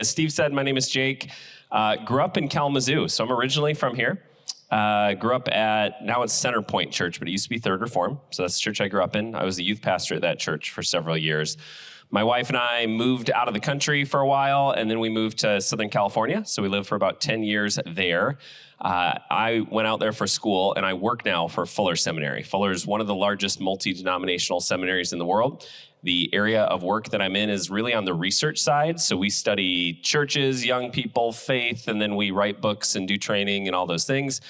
As Steve said, my name is Jake. Grew up in Kalamazoo, so I'm originally from here. Grew up at, now it's Center Point Church, but it used to be Third Reform, so that's the church I grew up in. I was the youth pastor at that church for several years. My wife and I moved out of the country for a while, and then we moved to Southern California, so we lived for about 10 years there. I went out there for school, and I work now for Fuller Seminary. Fuller is one of the largest multi-denominational seminaries in the world. The area of work that I'm in is really on the research side. So we study churches, young people, faith, and then we write books and do training and all those things.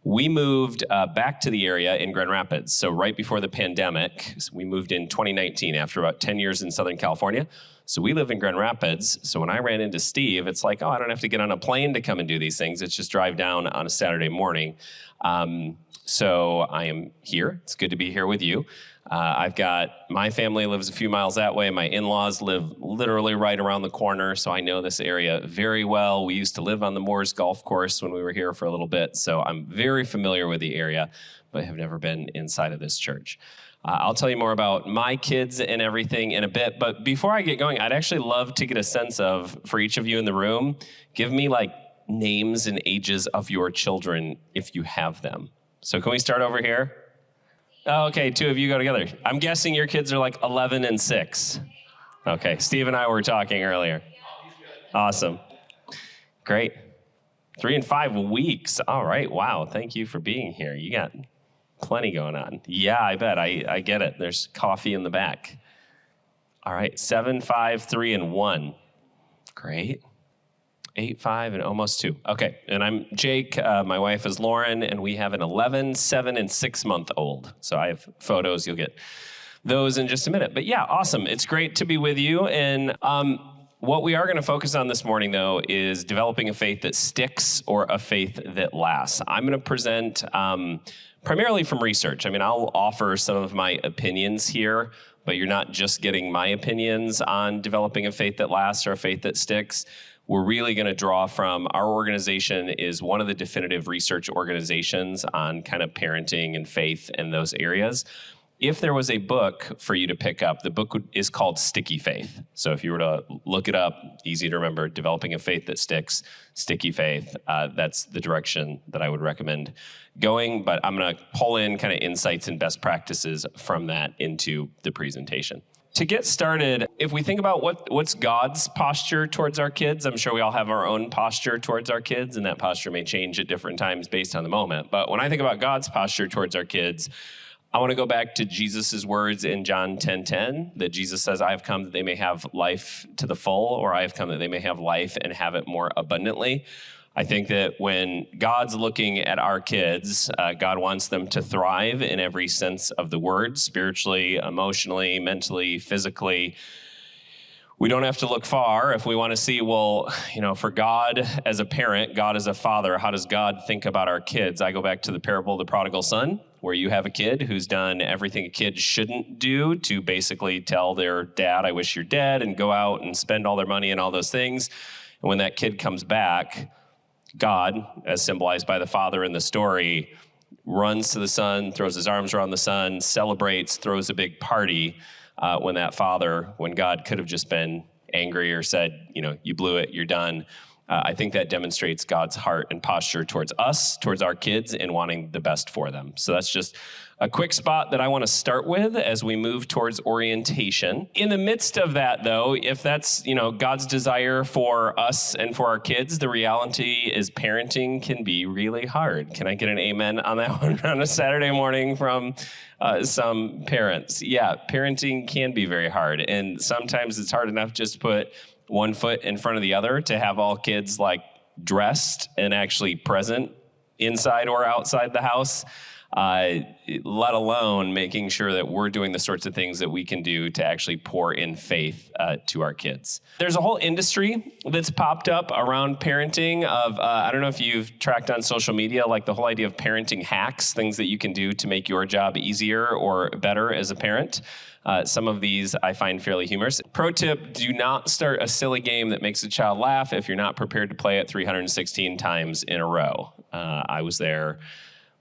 We moved back to the area in Grand Rapids. So right before the pandemic, we moved in 2019 after about 10 years in Southern California. So we live in Grand Rapids. So when I ran into Steve, it's like, oh, I don't have to get on a plane to come and do these things. It's just drive down on a Saturday morning. So I am here. It's good to be here with you. I've got, my family lives a few miles that way. My in-laws live literally right around the corner, so I know this area very well. We used to live on the Moores Golf Course when we were here for a little bit, so I'm very familiar with the area, but have never been inside of this church. I'll tell you more about my kids and everything in a bit, but before I get going, I'd actually love to get a sense of, for each of you in the room, give me like names and ages of your children if you have them. So can we start over here? Oh, okay, two of you go together. I'm guessing your kids are like 11 and 6. Okay, Steve and I were talking earlier. Awesome. Great. 3 and 5 weeks. All right, wow, thank you for being here. You got plenty going on. Yeah, I bet, I get it. There's coffee in the back. All right, 7, 5, 3, and 1. Great. 8, 5, and almost 2. Okay, and I'm Jake. My wife is Lauren, and we have an 11, 7, and 6-month-old. So I have photos. You'll get those in just a minute. But yeah, awesome. It's great to be with you. And what we are going to focus on this morning, though, is developing a faith that sticks or a faith that lasts. I'm going to present primarily from research. I mean, I'll offer some of my opinions here, but you're not just getting my opinions on developing a faith that lasts or a faith that sticks. We're really going to draw from, our organization is one of the definitive research organizations on kind of parenting and faith in those areas. If there was a book for you to pick up, the book is called Sticky Faith. So if you were to look it up, easy to remember, Developing a Faith That Sticks, Sticky Faith, that's the direction that I would recommend going. But I'm going to pull in kind of insights and best practices from that into the presentation. To get started, if we think about what's God's posture towards our kids, I'm sure we all have our own posture towards our kids, and that posture may change at different times based on the moment. But when I think about God's posture towards our kids, I want to go back to Jesus' words in John 10:10, that Jesus says, I have come that they may have life to the full, or I have come that they may have life and have it more abundantly. I think that when God's looking at our kids, God wants them to thrive in every sense of the word, spiritually, emotionally, mentally, physically. We don't have to look far if we want to see, well, you know, for God as a parent, God as a father, how does God think about our kids? I go back to the parable of the prodigal son, where you have a kid who's done everything a kid shouldn't do to basically tell their dad, I wish you're dead, and go out and spend all their money and all those things. And when that kid comes back, God, as symbolized by the father in the story, runs to the son, throws his arms around the son, celebrates, throws a big party when God could have just been angry or said, you know, you blew it, you're done. I think that demonstrates God's heart and posture towards us, towards our kids, and wanting the best for them. So that's just a quick spot that I want to start with as we move towards orientation. In the midst of that, though, if that's, you know, God's desire for us and for our kids, the reality is parenting can be really hard. Can I get an amen on that one on a Saturday morning from some parents? Yeah, parenting can be very hard. And sometimes it's hard enough just to put one foot in front of the other to have all kids like dressed and actually present inside or outside the house. Let alone making sure that we're doing the sorts of things that we can do to actually pour in faith to our kids. There's a whole industry that's popped up around parenting of, I don't know if you've tracked on social media, like the whole idea of parenting hacks, things that you can do to make your job easier or better as a parent. Some of these I find fairly humorous. Pro tip, do not start a silly game that makes a child laugh if you're not prepared to play it 316 times in a row. I was there.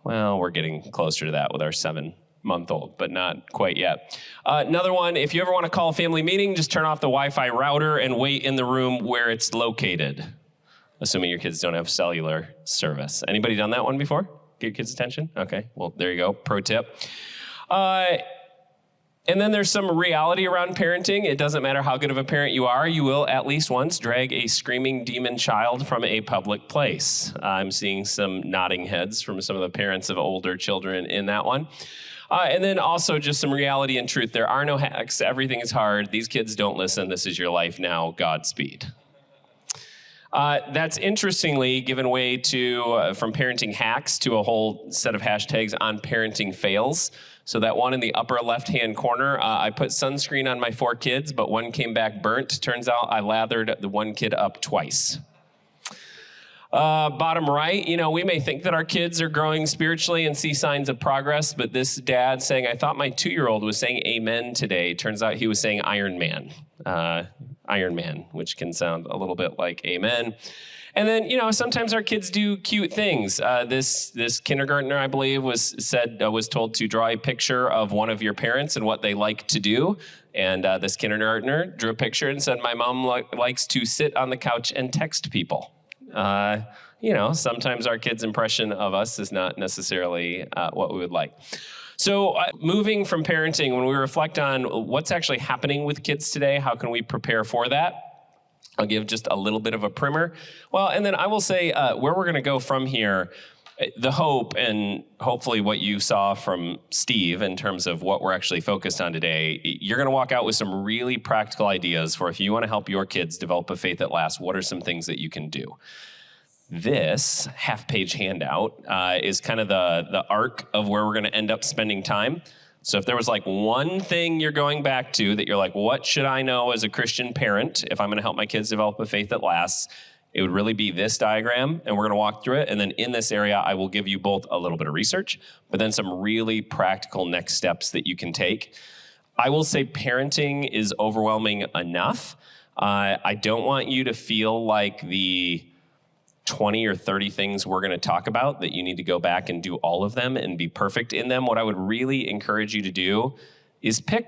Well, we're getting closer to that with our 7 month-old, but not quite yet. Another one, if you ever want to call a family meeting, just turn off the Wi-Fi router and wait in the room where it's located, assuming your kids don't have cellular service. Anybody done that one before? Get your kids' attention? Okay, well, there you go, pro tip. And then there's some reality around parenting. It doesn't matter how good of a parent you are, you will at least once drag a screaming demon child from a public place. I'm seeing some nodding heads from some of the parents of older children in that one. And then also just some reality and truth. There are no hacks. Everything is hard. These kids don't listen. This is your life now. Godspeed. That's interestingly given way to, from parenting hacks to a whole set of hashtags on parenting fails. So that one in the upper left-hand corner, I put sunscreen on my 4 kids, but one came back burnt. Turns out I lathered the one kid up twice. Bottom right, we may think that our kids are growing spiritually and see signs of progress, but this dad saying, I thought my 2-year-old was saying amen today. Turns out he was saying Iron Man. Iron Man, which can sound a little bit like amen. And then, sometimes our kids do cute things. This kindergartner, I believe, was told to draw a picture of one of your parents and what they like to do. And this kindergartner drew a picture and said, my mom likes to sit on the couch and text people. Sometimes our kids' impression of us is not necessarily what we would like. So moving from parenting, when we reflect on what's actually happening with kids today, how can we prepare for that? I'll give just a little bit of a primer. Well, and then I will say where we're going to go from here, the hope and hopefully what you saw from Steve in terms of what we're actually focused on today, you're going to walk out with some really practical ideas for if you want to help your kids develop a faith that lasts, what are some things that you can do? This half-page handout is kind of the arc of where we're going to end up spending time. So if there was like one thing you're going back to that you're like, what should I know as a Christian parent if I'm going to help my kids develop a faith that lasts, it would really be this diagram, and we're going to walk through it. And then in this area, I will give you both a little bit of research, but then some really practical next steps that you can take. I will say parenting is overwhelming enough. I don't want you to feel like the 20 or 30 things we're going to talk about that you need to go back and do all of them and be perfect in them. What I would really encourage you to do is pick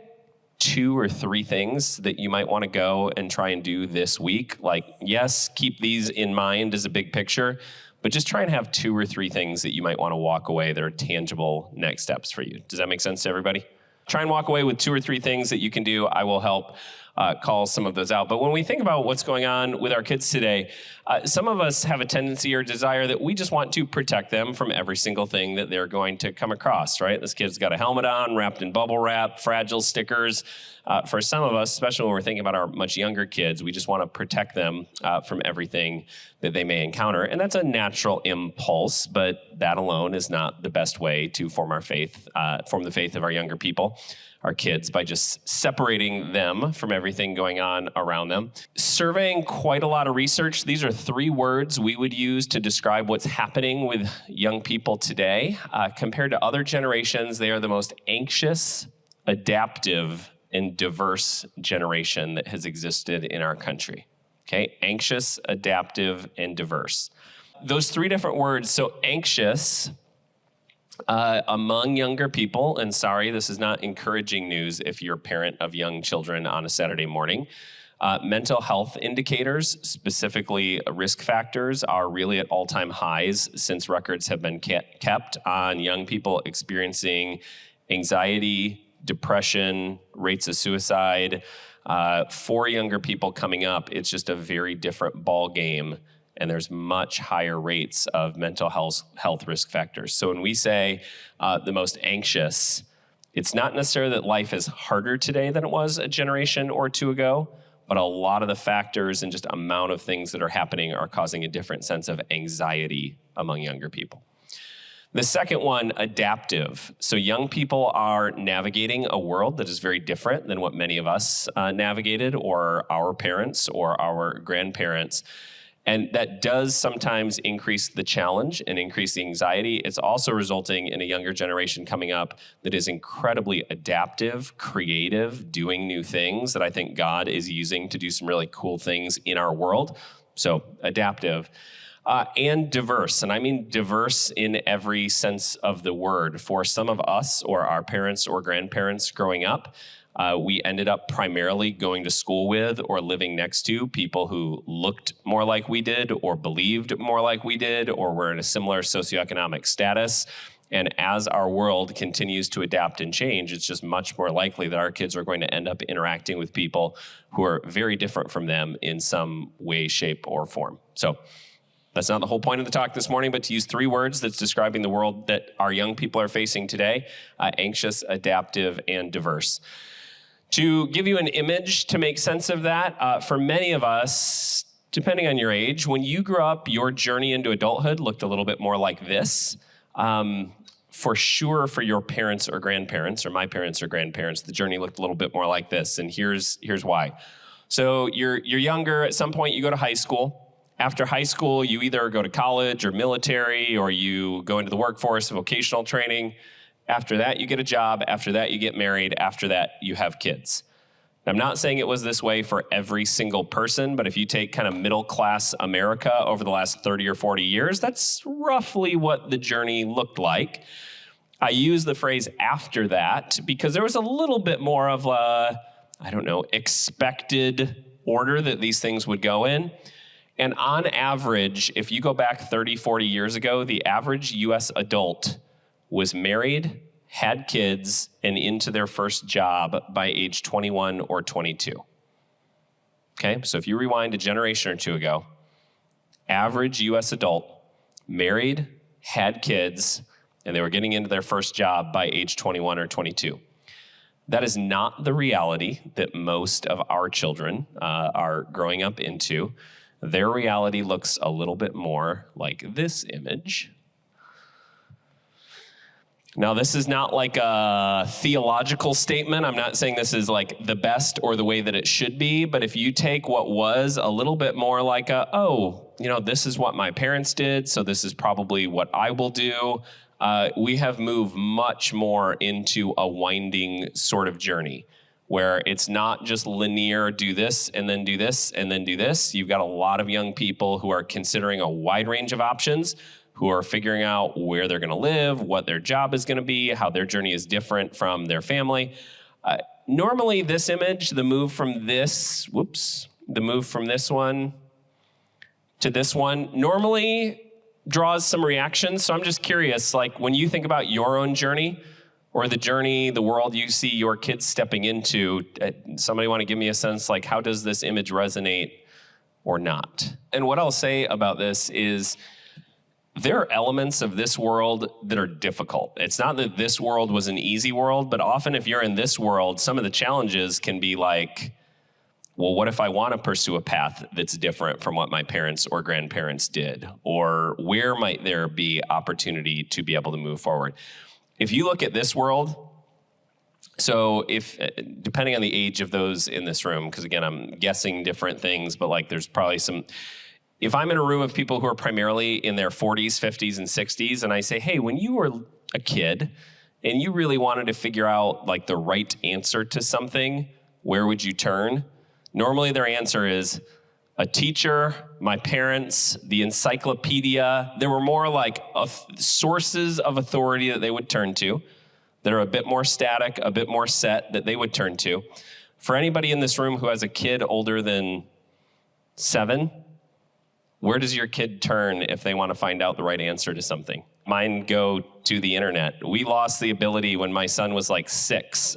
2 or 3 things that you might want to go and try and do this week. Like, yes, keep these in mind as a big picture, but just try and have 2 or 3 things that you might want to walk away that are tangible next steps for you. Does that make sense to everybody? Try and walk away with 2 or 3 things that you can do. I will help call some of those out. But when we think about what's going on with our kids today, some of us have a tendency or desire that we just want to protect them from every single thing that they're going to come across, right? This kid's got a helmet on, wrapped in bubble wrap, fragile stickers. For some of us, especially when we're thinking about our much younger kids, we just want to protect them from everything that they may encounter. And that's a natural impulse, but that alone is not the best way to form our faith, form the faith of our younger people, our kids, by just separating them from everything going on around them. Surveying quite a lot of research. These are 3 words we would use to describe what's happening with young people today. Compared to other generations, they are the most anxious, adaptive, and diverse generation that has existed in our country. Okay, anxious, adaptive, and diverse. Those 3 different words, so anxious, among younger people, and sorry, this is not encouraging news if you're a parent of young children on a Saturday morning. Mental health indicators, specifically risk factors, are really at all-time highs since records have been kept on young people experiencing anxiety, depression, rates of suicide. For younger people coming up, it's just a very different ball game, and there's much higher rates of mental health risk factors. So when we say the most anxious, it's not necessarily that life is harder today than it was a generation or 2 ago, but a lot of the factors and just amount of things that are happening are causing a different sense of anxiety among younger people. The second one, adaptive. So young people are navigating a world that is very different than what many of us navigated, or our parents or our grandparents. And that does sometimes increase the challenge and increase the anxiety. It's also resulting in a younger generation coming up that is incredibly adaptive, creative, doing new things that I think God is using to do some really cool things in our world. So adaptive. And diverse. And I mean diverse in every sense of the word. For some of us or our parents or grandparents growing up, we ended up primarily going to school with or living next to people who looked more like we did or believed more like we did or were in a similar socioeconomic status. And as our world continues to adapt and change, it's just much more likely that our kids are going to end up interacting with people who are very different from them in some way, shape, or form. So that's not the whole point of the talk this morning, but to use 3 words that's describing the world that our young people are facing today: anxious, adaptive, and diverse. To give you an image to make sense of that, for many of us, depending on your age, when you grew up, your journey into adulthood looked a little bit more like this. For sure, for your parents or grandparents, or my parents or grandparents, the journey looked a little bit more like this, and here's why. So you're younger, at some point you go to high school. After high school, you either go to college or military, or you go into the workforce, vocational training. After that, you get a job. After that, you get married. After that, you have kids. I'm not saying it was this way for every single person, but if you take kind of middle-class America over the last 30 or 40 years, that's roughly what the journey looked like. I use the phrase after that because there was a little bit more of a, expected order that these things would go in. And on average, if you go back 30, 40 years ago, the average US adult was married, had kids, and into their first job by age 21 or 22. Okay, so if you rewind a generation or two ago, average US adult, married, had kids, and they were getting into their first job by age 21 or 22. That is not the reality that most of our children are growing up into. Their reality looks a little bit more like this image. Now, this is not like a theological statement. I'm not saying this is like the best or the way that it should be, but if you take what was a little bit more like this is what my parents did, so this is probably what I will do, we have moved much more into a winding sort of journey, where it's not just linear, do this, and then do this, and then do this. You've got a lot of young people who are considering a wide range of options, who are figuring out where they're gonna live, what their job is gonna be, how their journey is different from their family. Normally this image, the move from this one to this one, normally draws some reactions. So I'm just curious, like when you think about your own journey, or the journey, the world you see your kids stepping into, somebody want to give me a sense, like how does this image resonate or not? And what I'll say about this is there are elements of this world that are difficult. It's not that this world was an easy world, but often if you're in this world, some of the challenges can be like, well, what if I want to pursue a path that's different from what my parents or grandparents did? Or where might there be opportunity to be able to move forward? If you look at this world, so if, depending on the age of those in this room, because again, I'm guessing different things, but like there's probably some, if I'm in a room of people who are primarily in their 40s, 50s, and 60s, and I say, hey, when you were a kid and you really wanted to figure out like the right answer to something, where would you turn? Normally their answer is a teacher, my parents, the encyclopedia. There were more like sources of authority that they would turn to that are a bit more static, a bit more set that they would turn to. For anybody in this room who has a kid older than 7, where does your kid turn if they want to find out the right answer to something? Mine go to the internet. We lost the ability when my son was like 6,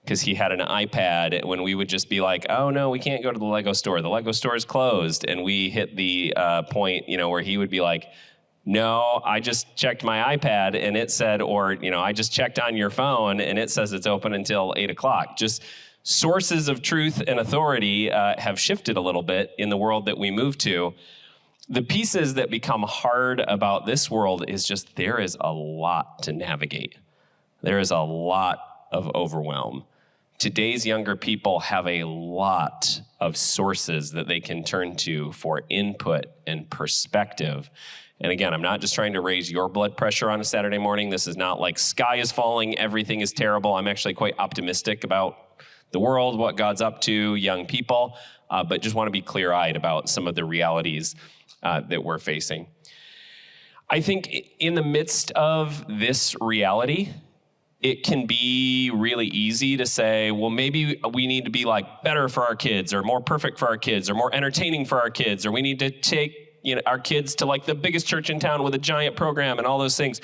because he had an iPad, when we would just be like, oh no, we can't go to the Lego store. The Lego store is closed. And we hit the point, where he would be like, no, I just checked my iPad and it said, or, I just checked on your phone and it says it's open until 8 o'clock. Just sources of truth and authority have shifted a little bit in the world that we move to. The pieces that become hard about this world is just there is a lot to navigate. There is a lot of overwhelm. Today's younger people have a lot of sources that they can turn to for input and perspective. And again, I'm not just trying to raise your blood pressure on a Saturday morning. This is not like sky is falling, everything is terrible. I'm actually quite optimistic about the world, what God's up to, young people, but just want to be clear-eyed about some of the realities that we're facing. I think in the midst of this reality, it can be really easy to say, well, maybe we need to be like better for our kids or more perfect for our kids or more entertaining for our kids, or we need to take our kids to like the biggest church in town with a giant program and all those things.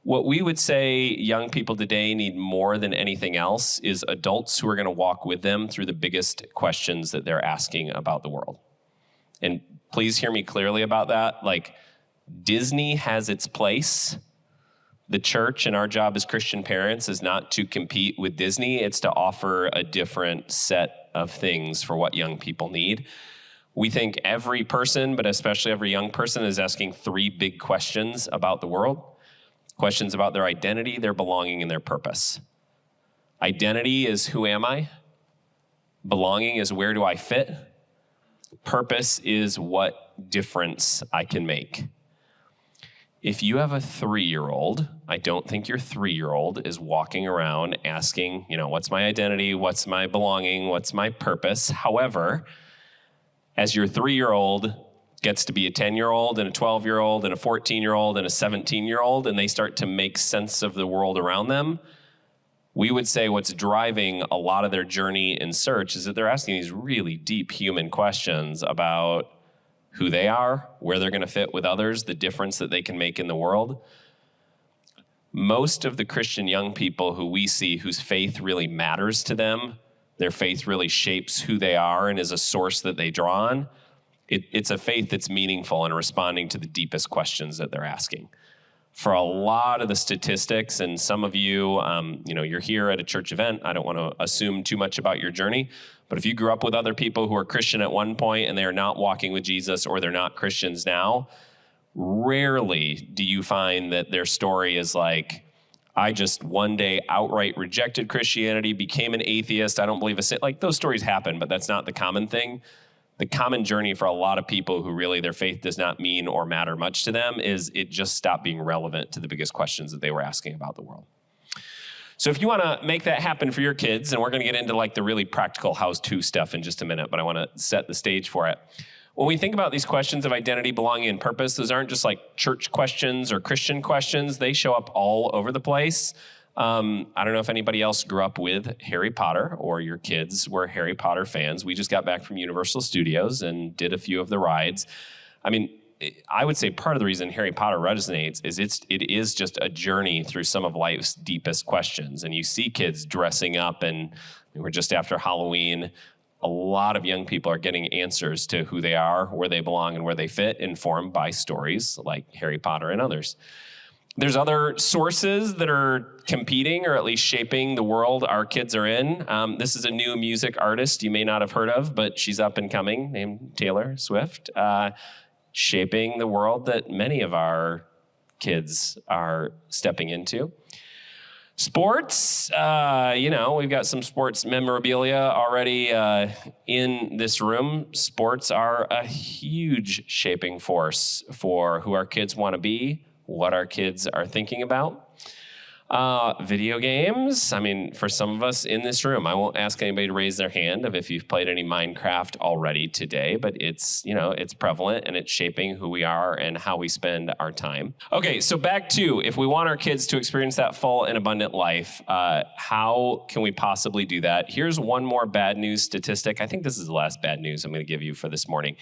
What we would say young people today need more than anything else is adults who are going to walk with them through the biggest questions that they're asking about the world. And please hear me clearly about that. Like, Disney has its place. The church and our job as Christian parents is not to compete with Disney. It's to offer a different set of things for what young people need. We think every person, but especially every young person, is asking three big questions about the world. Questions about their identity, their belonging, and their purpose. Identity is, who am I? Belonging is, where do I fit? Purpose is, what difference I can make. If you have a 3-year-old, I don't think your 3-year-old is walking around asking, what's my identity? What's my belonging? What's my purpose? However, as your 3-year-old gets to be a 10-year-old and a 12-year-old and a 14-year-old and a 17-year-old, and they start to make sense of the world around them, we would say what's driving a lot of their journey and search is that they're asking these really deep human questions about who they are, where they're going to fit with others, the difference that they can make in the world. Most of the Christian young people who we see whose faith really matters to them, their faith really shapes who they are and is a source that they draw on, it's a faith that's meaningful and responding to the deepest questions that they're asking. For a lot of the statistics, and some of you, you're here at a church event, I don't want to assume too much about your journey, but if you grew up with other people who are Christian at one point and they are not walking with Jesus or they're not Christians now, rarely do you find that their story is like, I just one day outright rejected Christianity, became an atheist, I don't believe a sin. Like, those stories happen, but that's not the common thing. The common journey for a lot of people who really their faith does not mean or matter much to them is it just stopped being relevant to the biggest questions that they were asking about the world. So if you want to make that happen for your kids, and we're going to get into like the really practical how-to stuff in just a minute, but I want to set the stage for it. When we think about these questions of identity, belonging, and purpose, those aren't just like church questions or Christian questions. They show up all over the place. I don't know if anybody else grew up with Harry Potter or your kids were Harry Potter fans. We just got back from Universal Studios and did a few of the rides. I mean, I would say part of the reason Harry Potter resonates is it is just a journey through some of life's deepest questions. And you see kids dressing up, and we're just after Halloween. A lot of young people are getting answers to who they are, where they belong, and where they fit, informed by stories like Harry Potter and others. There's other sources that are competing or at least shaping the world our kids are in. This is a new music artist you may not have heard of, but she's up and coming, named Taylor Swift, shaping the world that many of our kids are stepping into. Sports, we've got some sports memorabilia already in this room. Sports are a huge shaping force for who our kids want to be, what our kids are thinking about. Video games, for some of us in this room, I won't ask anybody to raise their hand if you've played any Minecraft already today, but it's prevalent and it's shaping who we are and how we spend our time. Okay, so back to, if we want our kids to experience that full and abundant life, how can we possibly do that? Here's one more bad news statistic. I think this is the last bad news I'm going to give you for this morning.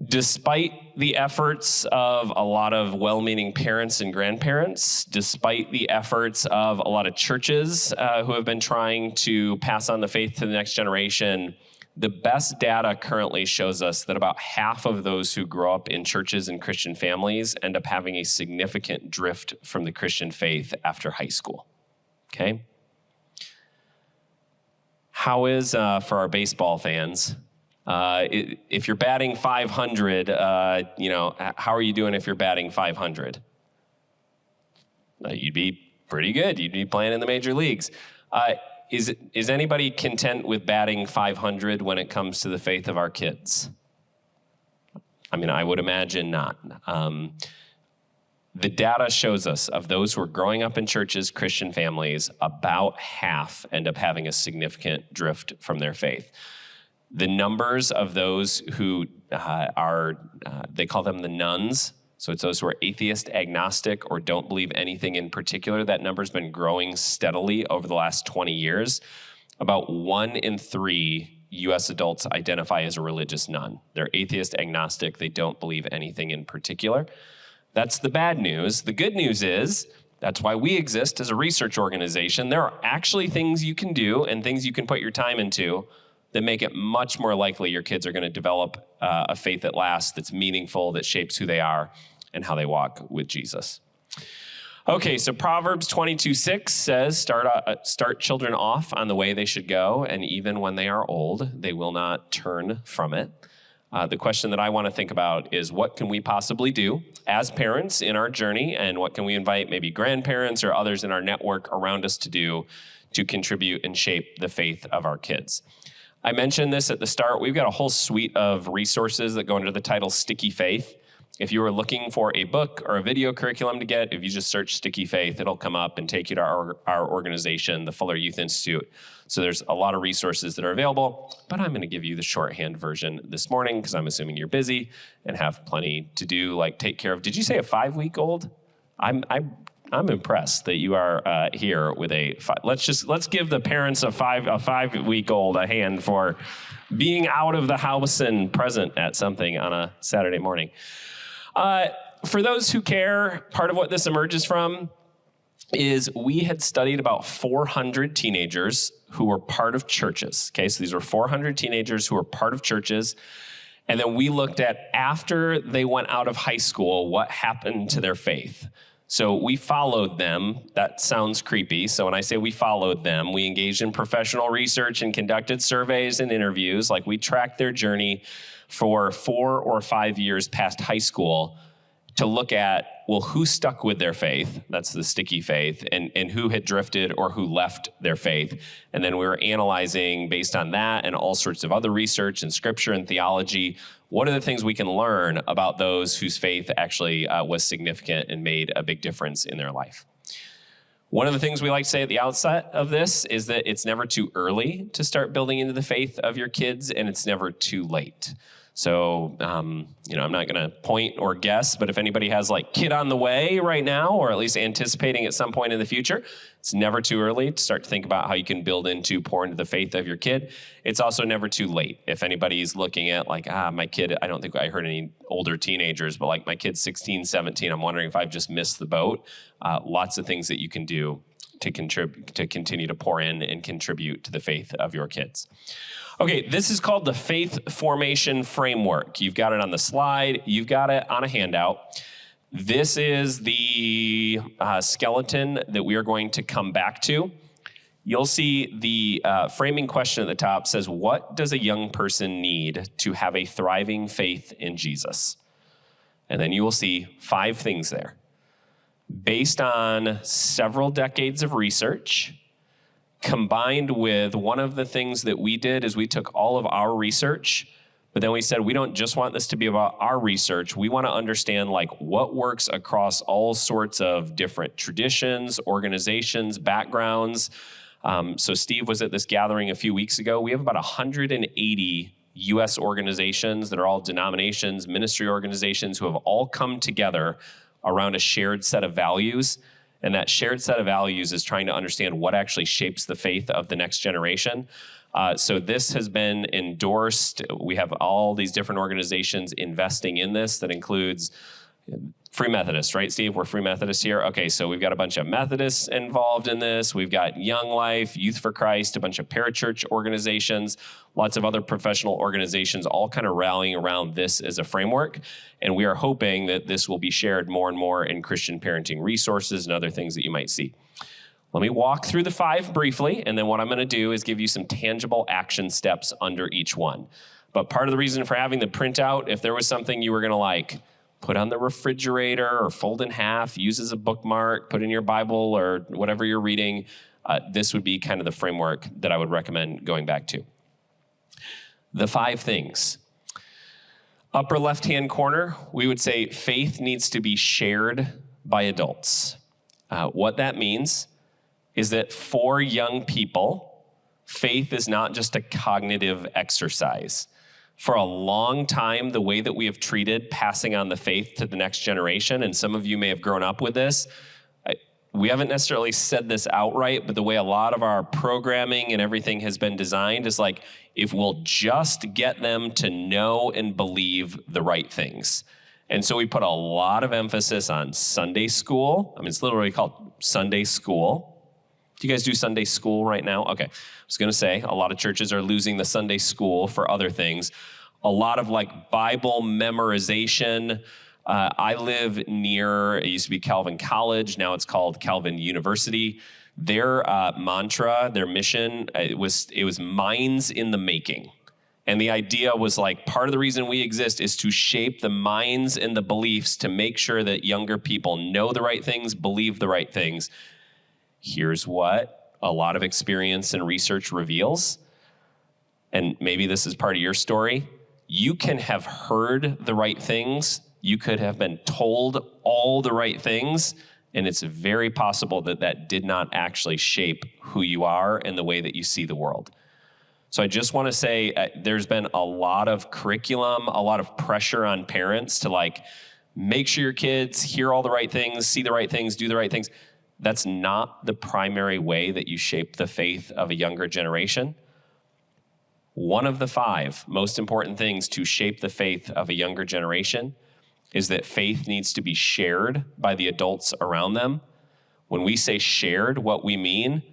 Despite the efforts of a lot of well-meaning parents and grandparents, despite the efforts of a lot of churches who have been trying to pass on the faith to the next generation, the best data currently shows us that about half of those who grow up in churches and Christian families end up having a significant drift from the Christian faith after high school. Okay? How is, for our baseball fans, if you're batting 500, how are you doing if you're batting 500? You'd be pretty good. You'd be playing in the major leagues. Is anybody content with batting 500 when it comes to the faith of our kids? I would imagine not. The data shows us of those who are growing up in churches, Christian families, about half end up having a significant drift from their faith. The numbers of those who they call them the nuns. So it's those who are atheist, agnostic, or don't believe anything in particular. That number's been growing steadily over the last 20 years. About 1 in 3 U.S. adults identify as a religious nun. They're atheist, agnostic. They don't believe anything in particular. That's the bad news. The good news is that's why we exist as a research organization. There are actually things you can do and things you can put your time into that make it much more likely your kids are going to develop a faith that lasts, that's meaningful, that shapes who they are and how they walk with Jesus. Okay, so Proverbs 22:6 says, start children off on the way they should go, and even when they are old, they will not turn from it. The question that I want to think about is, what can we possibly do as parents in our journey, and what can we invite maybe grandparents or others in our network around us to do to contribute and shape the faith of our kids? I mentioned this at the start. We've got a whole suite of resources that go under the title Sticky Faith. If you were looking for a book or a video curriculum to get, if you just search Sticky Faith, it'll come up and take you to our organization, the Fuller Youth Institute. So there's a lot of resources that are available, but I'm going to give you the shorthand version this morning because I'm assuming you're busy and have plenty to do, like take care of. Did you say a 5-week-old? I'm impressed that you are here with a let's give the parents of a 5-week-old a hand for being out of the house and present at something on a Saturday morning. For those who care, part of what this emerges from is we had studied about 400 teenagers who were part of churches. Okay, so these were 400 teenagers who were part of churches. And then we looked at, after they went out of high school, what happened to their faith. So we followed them. That sounds creepy. So when I say we followed them, we engaged in professional research and conducted surveys and interviews. Like, we tracked their journey for 4 or 5 years past high school to look at, well, who stuck with their faith? That's the sticky faith. And who had drifted or who left their faith. And then we were analyzing, based on that and all sorts of other research and scripture and theology, what are the things we can learn about those whose faith actually was significant and made a big difference in their life. One of the things we like to say at the outset of this is that it's never too early to start building into the faith of your kids, and it's never too late. So, I'm not going to point or guess, but if anybody has like kid on the way right now, or at least anticipating at some point in the future, it's never too early to start to think about how you can pour into the faith of your kid. It's also never too late. If anybody's looking at like, my kid, I don't think I heard any older teenagers, but like my kid's 16, 17, I'm wondering if I've just missed the boat. Lots of things that you can do to continue to pour in and contribute to the faith of your kids. Okay, this is called the Faith Formation Framework. You've got it on the slide. You've got it on a handout. This is the skeleton that we are going to come back to. You'll see the framing question at the top says, what does a young person need to have a thriving faith in Jesus? And then you will see 5 things there. Based on several decades of research, combined with one of the things that we did is we took all of our research, but then we said, we don't just want this to be about our research. We want to understand like what works across all sorts of different traditions, organizations, backgrounds. So Steve was at this gathering a few weeks ago. We have about 180 U.S. organizations that are all denominations, ministry organizations who have all come together around a shared set of values. And that shared set of values is trying to understand what actually shapes the faith of the next generation. So this has been endorsed. We have all these different organizations investing in this. That includes Free Methodists, right, Steve? We're Free Methodists here. Okay, so we've got a bunch of Methodists involved in this. We've got Young Life, Youth for Christ, a bunch of parachurch organizations, lots of other professional organizations, all kind of rallying around this as a framework. And we are hoping that this will be shared more and more in Christian parenting resources and other things that you might see. Let me walk through the 5 briefly, and then what I'm going to do is give you some tangible action steps under each one. But part of the reason for having the printout, if there was something you were going to like, put on the refrigerator or fold in half, use as a bookmark, put in your Bible or whatever you're reading, this would be kind of the framework that I would recommend going back to. The 5 things. Upper left-hand corner, we would say faith needs to be shared by adults. What that means is that for young people, faith is not just a cognitive exercise. For a long time, the way that we have treated passing on the faith to the next generation, and some of you may have grown up with this, we haven't necessarily said this outright, but the way a lot of our programming and everything has been designed is like, if we'll just get them to know and believe the right things. And so we put a lot of emphasis on Sunday school. I mean, it's literally called Sunday school. Do you guys do Sunday school right now? Okay. I was going to say, a lot of churches are losing the Sunday school for other things. A lot of like Bible memorization. I live near, it used to be Calvin College. Now it's called Calvin University. Their mantra, their mission, it was minds in the making. And the idea was like, part of the reason we exist is to shape the minds and the beliefs to make sure that younger people know the right things, believe the right things. Here's what a lot of experience and research reveals, and maybe this is part of your story. You can have heard the right things, you could have been told all the right things, and it's very possible that that did not actually shape who you are and the way that you see the world. So I just want to say there's been a lot of curriculum, a lot of pressure on parents to like, make sure your kids hear all the right things, see the right things, do the right things. That's not the primary way that you shape the faith of a younger generation. One of the 5 most important things to shape the faith of a younger generation is that faith needs to be shared by the adults around them. When we say shared, what we mean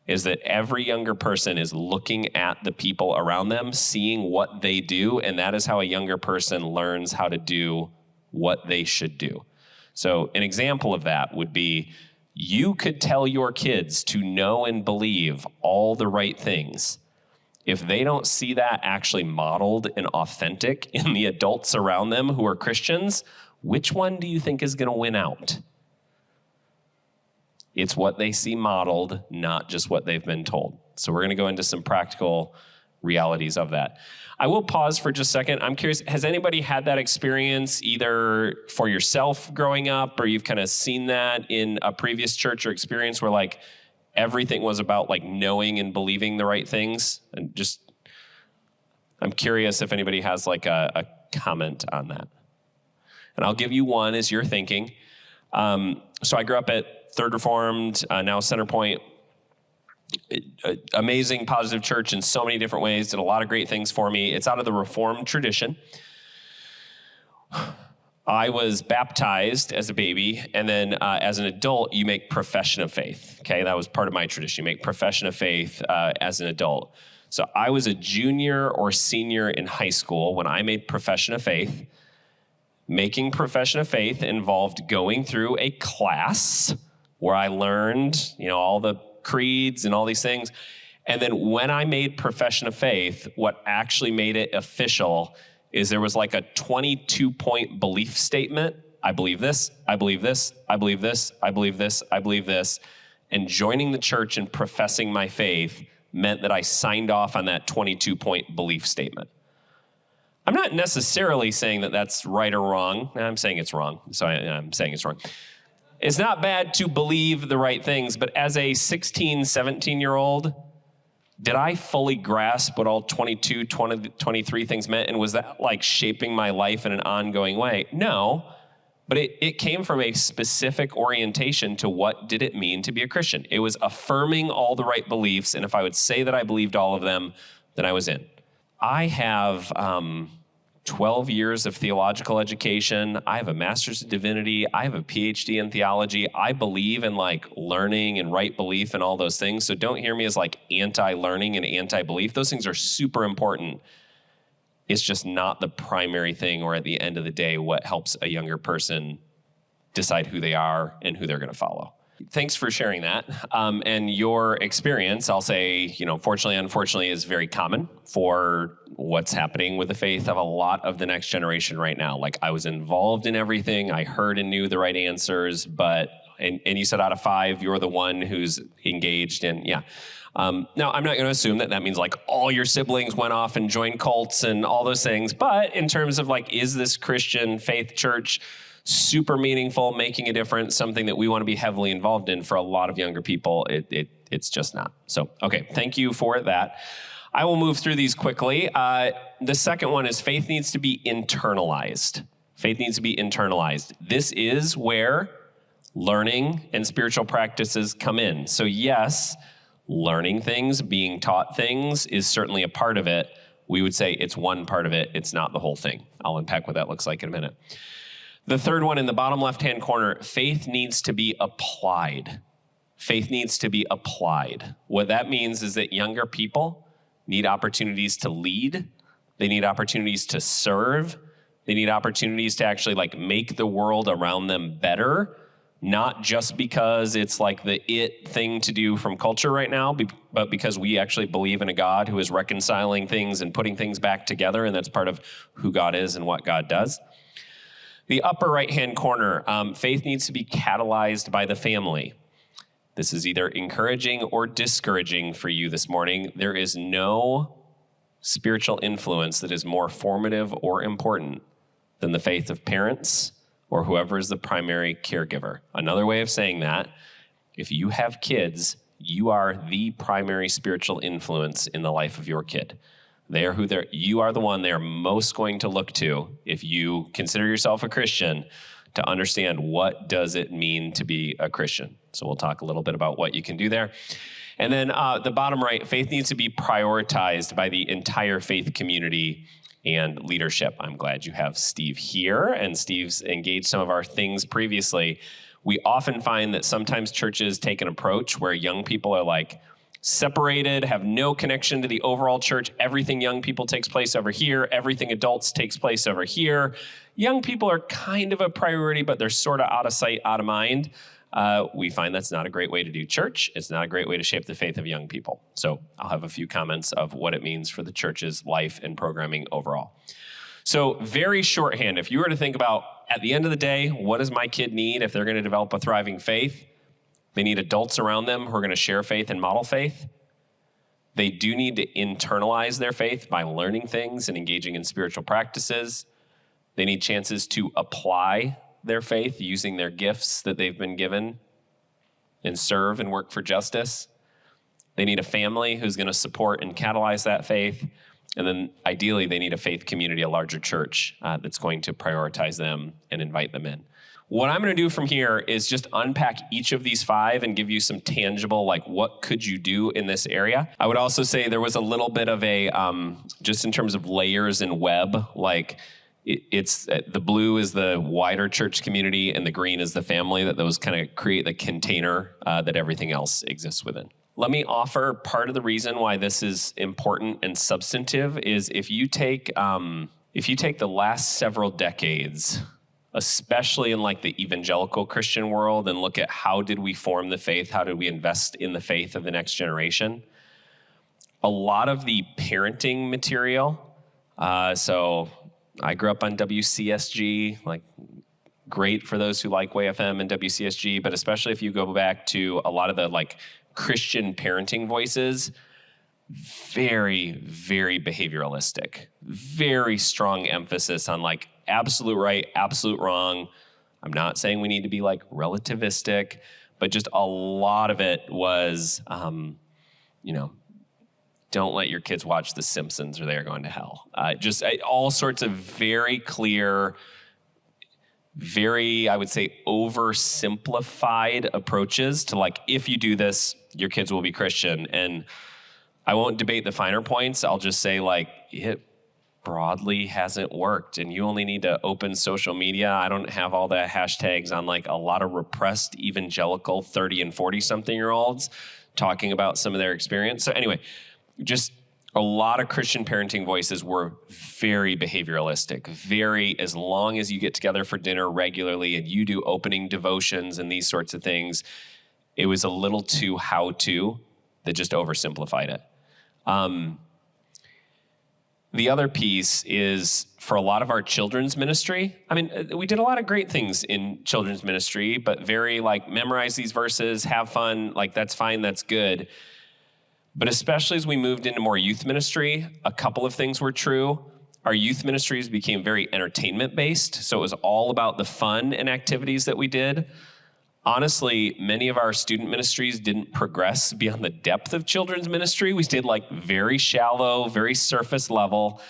is that every younger person is looking at the people around them, seeing what they do, and that is how a younger person learns how to do what they should do. So an example of that would be, you could tell your kids to know and believe all the right things. If they don't see that actually modeled and authentic in the adults around them who are Christians, which one do you think is going to win out? It's what they see modeled, not just what they've been told. So we're going to go into some practical realities of that. I will pause for just a second. I'm curious, has anybody had that experience either for yourself growing up, or you've kind of seen that in a previous church or experience where like everything was about like knowing and believing the right things? And just, I'm curious if anybody has like a comment on that. And I'll give you one as you're thinking. So I grew up at Third Reformed, now Centerpoint. Amazing, positive church in so many different ways, did a lot of great things for me. It's out of the Reformed tradition. I was baptized as a baby, and then as an adult, you make profession of faith. Okay, that was part of my tradition. You make profession of faith as an adult. So I was a junior or senior in high school when I made profession of faith. Making profession of faith involved going through a class where I learned, all the creeds and all these things. And then when I made profession of faith, what actually made it official is there was like a 22-point belief statement. I believe this, I believe this, I believe this, I believe this, I believe this. And joining the church and professing my faith meant that I signed off on that 22-point belief statement. I'm not necessarily saying that that's right or wrong. I'm saying it's wrong. So I'm saying it's wrong. It's not bad to believe the right things, but as a 16, 17-year-old, did I fully grasp what all 22, 20, 23 things meant? And was that like shaping my life in an ongoing way? No, but it came from a specific orientation to what did it mean to be a Christian. It was affirming all the right beliefs, and if I would say that I believed all of them, then I was in. I have 12 years of theological education. I have a master's in divinity. I have a PhD in theology. I believe in like learning and right belief and all those things. So don't hear me as like anti-learning and anti-belief. Those things are super important. It's just not the primary thing, or at the end of the day, what helps a younger person decide who they are and who they're going to follow. Thanks for sharing that. And your experience, I'll say, fortunately, unfortunately, is very common for what's happening with the faith of a lot of the next generation right now. Like, I was involved in everything. I heard and knew the right answers, but And you said out of 5, you're the one who's engaged in, yeah. Now, I'm not going to assume that means like all your siblings went off and joined cults and all those things. But in terms of like, is this Christian faith church super meaningful, making a difference, something that we want to be heavily involved in? For a lot of younger people, it's just not. So, okay, thank you for that. I will move through these quickly. The second one is faith needs to be internalized. Faith needs to be internalized. This is where learning and spiritual practices come in. So yes, learning things, being taught things is certainly a part of it. We would say it's one part of it. It's not the whole thing. I'll unpack what that looks like in a minute. The third one in the bottom left-hand corner, faith needs to be applied. Faith needs to be applied. What that means is that younger people need opportunities to lead. They need opportunities to serve. They need opportunities to actually like make the world around them better, not just because it's like the it thing to do from culture right now, but because we actually believe in a God who is reconciling things and putting things back together, and that's part of who God is and what God does. The upper right-hand corner, faith needs to be catalyzed by the family. This is either encouraging or discouraging for you this morning. There is no spiritual influence that is more formative or important than the faith of parents or whoever is the primary caregiver. Another way of saying that, if you have kids, you are the primary spiritual influence in the life of your kid. You are the one they're most going to look to if you consider yourself a Christian, to understand what does it mean to be a Christian. So we'll talk a little bit about what you can do there. And then the bottom right, faith needs to be prioritized by the entire faith community and leadership. I'm glad you have Steve here, and Steve's engaged some of our things previously. We often find that sometimes churches take an approach where young people are like separated, have no connection to the overall church. Everything young people takes place over here. Everything adults takes place over here. Young people are kind of a priority, but they're sort of out of sight, out of mind. We find that's not a great way to do church. It's not a great way to shape the faith of young people. So I'll have a few comments of what it means for the church's life and programming overall. So very shorthand, if you were to think about, at the end of the day, what does my kid need if they're going to develop a thriving faith? They need adults around them who are going to share faith and model faith. They do need to internalize their faith by learning things and engaging in spiritual practices. They need chances to apply their faith using their gifts that they've been given and serve and work for justice. They need a family who's going to support and catalyze that faith. And then ideally, they need a faith community, a larger church that's going to prioritize them and invite them in. What I'm going to do from here is just unpack each of these 5 and give you some tangible, like, what could you do in this area? I would also say there was a little bit of a, just in terms of layers and web, like, it's the blue is the wider church community and the green is the family, that those kind of create the container that everything else exists within. Let me offer part of the reason why this is important and substantive is if you take the last several decades, especially in like the evangelical Christian world, and look at how did we form the faith, how did we invest in the faith of the next generation, a lot of the parenting material, so I grew up on WCSG, like great for those who like WayFM and WCSG, but especially if you go back to a lot of the like Christian parenting voices, very, very behavioralistic, very strong emphasis on like absolute right, absolute wrong. I'm not saying we need to be like relativistic, but just a lot of it was, don't let your kids watch The Simpsons or they're going to hell. All sorts of very clear, very, I would say, oversimplified approaches to like, if you do this, your kids will be Christian. And I won't debate the finer points. I'll just say like, it broadly hasn't worked. And you only need to open social media. I don't have all the hashtags on like a lot of repressed evangelical 30 and 40 something year olds talking about some of their experience. So anyway, just a lot of Christian parenting voices were very behavioralistic, very, as long as you get together for dinner regularly and you do opening devotions and these sorts of things, it was a little too how-to that just oversimplified it. The other piece is for a lot of our children's ministry. I mean, we did a lot of great things in children's ministry, but very like memorize these verses, have fun, like that's fine, that's good. But especially as we moved into more youth ministry, a couple of things were true. Our youth ministries became very entertainment-based, so it was all about the fun and activities that we did. Honestly, many of our student ministries didn't progress beyond the depth of children's ministry. We stayed like very shallow, very surface level.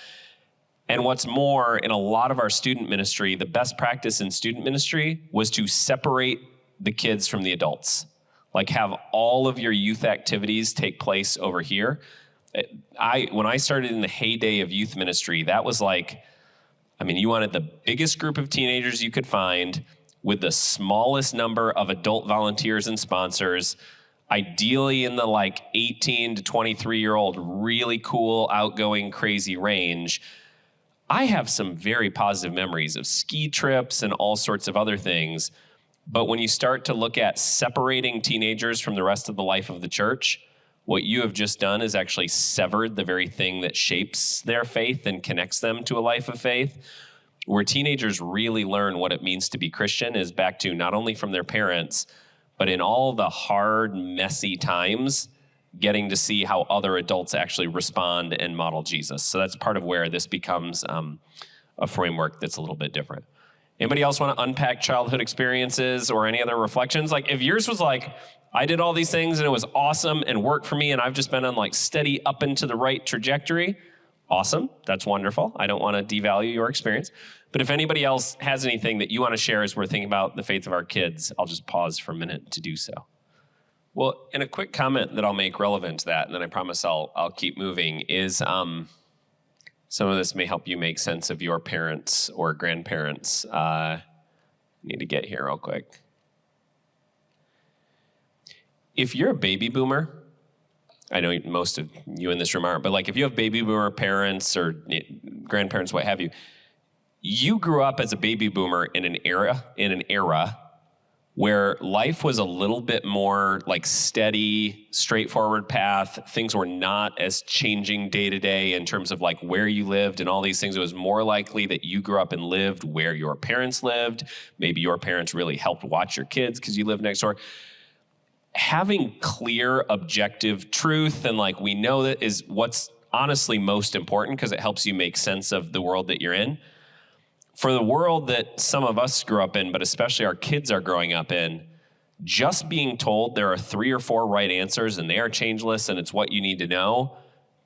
And what's more, in a lot of our student ministry, the best practice in student ministry was to separate the kids from the adults. Like have all of your youth activities take place over here. When I started in the heyday of youth ministry, that was like, I mean, you wanted the biggest group of teenagers you could find with the smallest number of adult volunteers and sponsors, ideally in the like 18 to 23-year-old, really cool, outgoing, crazy range. I have some very positive memories of ski trips and all sorts of other things. But when you start to look at separating teenagers from the rest of the life of the church, what you have just done is actually severed the very thing that shapes their faith and connects them to a life of faith. Where teenagers really learn what it means to be Christian is back to not only from their parents, but in all the hard, messy times, getting to see how other adults actually respond and model Jesus. So that's part of where this becomes a framework that's a little bit different. Anybody else want to unpack childhood experiences or any other reflections? Like if yours was like, I did all these things and it was awesome and worked for me and I've just been on like steady up into the right trajectory, awesome, that's wonderful. I don't want to devalue your experience. But if anybody else has anything that you want to share as we're thinking about the faith of our kids, I'll just pause for a minute to do so. Well, and a quick comment that I'll make relevant to that, and then I promise I'll keep moving, is some of this may help you make sense of your parents or grandparents. Need to get here real quick. If you're a baby boomer, I know most of you in this room aren't, but like if you have baby boomer parents or grandparents, what have you, you grew up as a baby boomer in an era where life was a little bit more like steady, straightforward path. Things were not as changing day to day in terms of like where you lived and all these things. It was more likely that you grew up and lived where your parents lived. Maybe your parents really helped watch your kids because you lived next door. Having clear, objective truth and like we know that is what's honestly most important because it helps you make sense of the world that you're in. For the world that some of us grew up in, but especially our kids are growing up in, just being told there are 3 or 4 right answers and they are changeless and it's what you need to know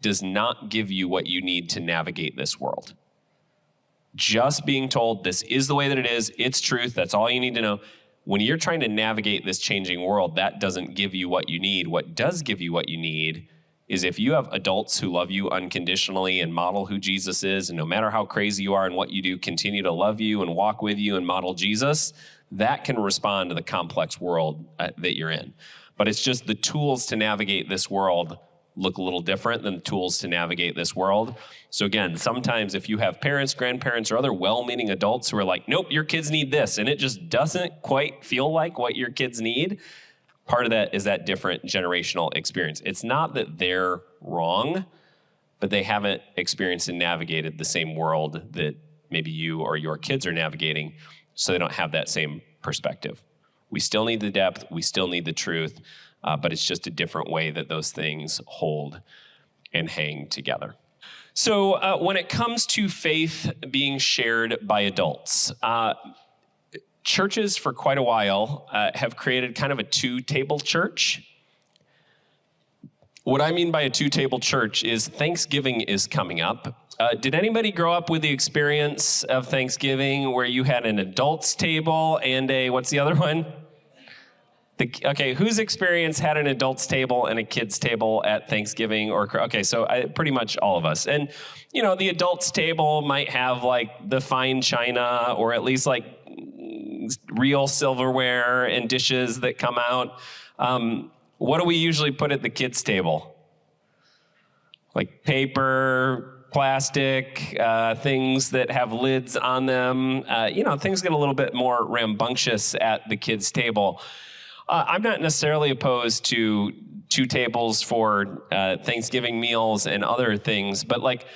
does not give you what you need to navigate this world. Just being told this is the way that it is, it's truth, that's all you need to know. When you're trying to navigate this changing world, that doesn't give you what you need. What does give you what you need is if you have adults who love you unconditionally and model who Jesus is, and no matter how crazy you are and what you do, continue to love you and walk with you and model Jesus, that can respond to the complex world that you're in. But it's just the tools to navigate this world look a little different than the tools to navigate this world. So again, sometimes if you have parents, grandparents, or other well-meaning adults who are like, nope, your kids need this, and it just doesn't quite feel like what your kids need, part of that is that different generational experience. It's not that they're wrong, but they haven't experienced and navigated the same world that maybe you or your kids are navigating, so they don't have that same perspective. We still need the depth, we still need the truth, but it's just a different way that those things hold and hang together. So when it comes to faith being shared by adults, churches for quite a while have created kind of a 2-table church. What I mean by a 2-table church is Thanksgiving is coming up. Did anybody grow up with the experience of Thanksgiving where you had an adults table and what's the other one? Okay, whose experience had an adults table and a kids table at Thanksgiving? Okay, so pretty much all of us. And, you know, the adults table might have like the fine china or at least like real silverware and dishes that come out. What do we usually put at the kids' table? Like paper, plastic, things that have lids on them. Things get a little bit more rambunctious at the kids' table. I'm not necessarily opposed to 2 tables for Thanksgiving meals and other things, but like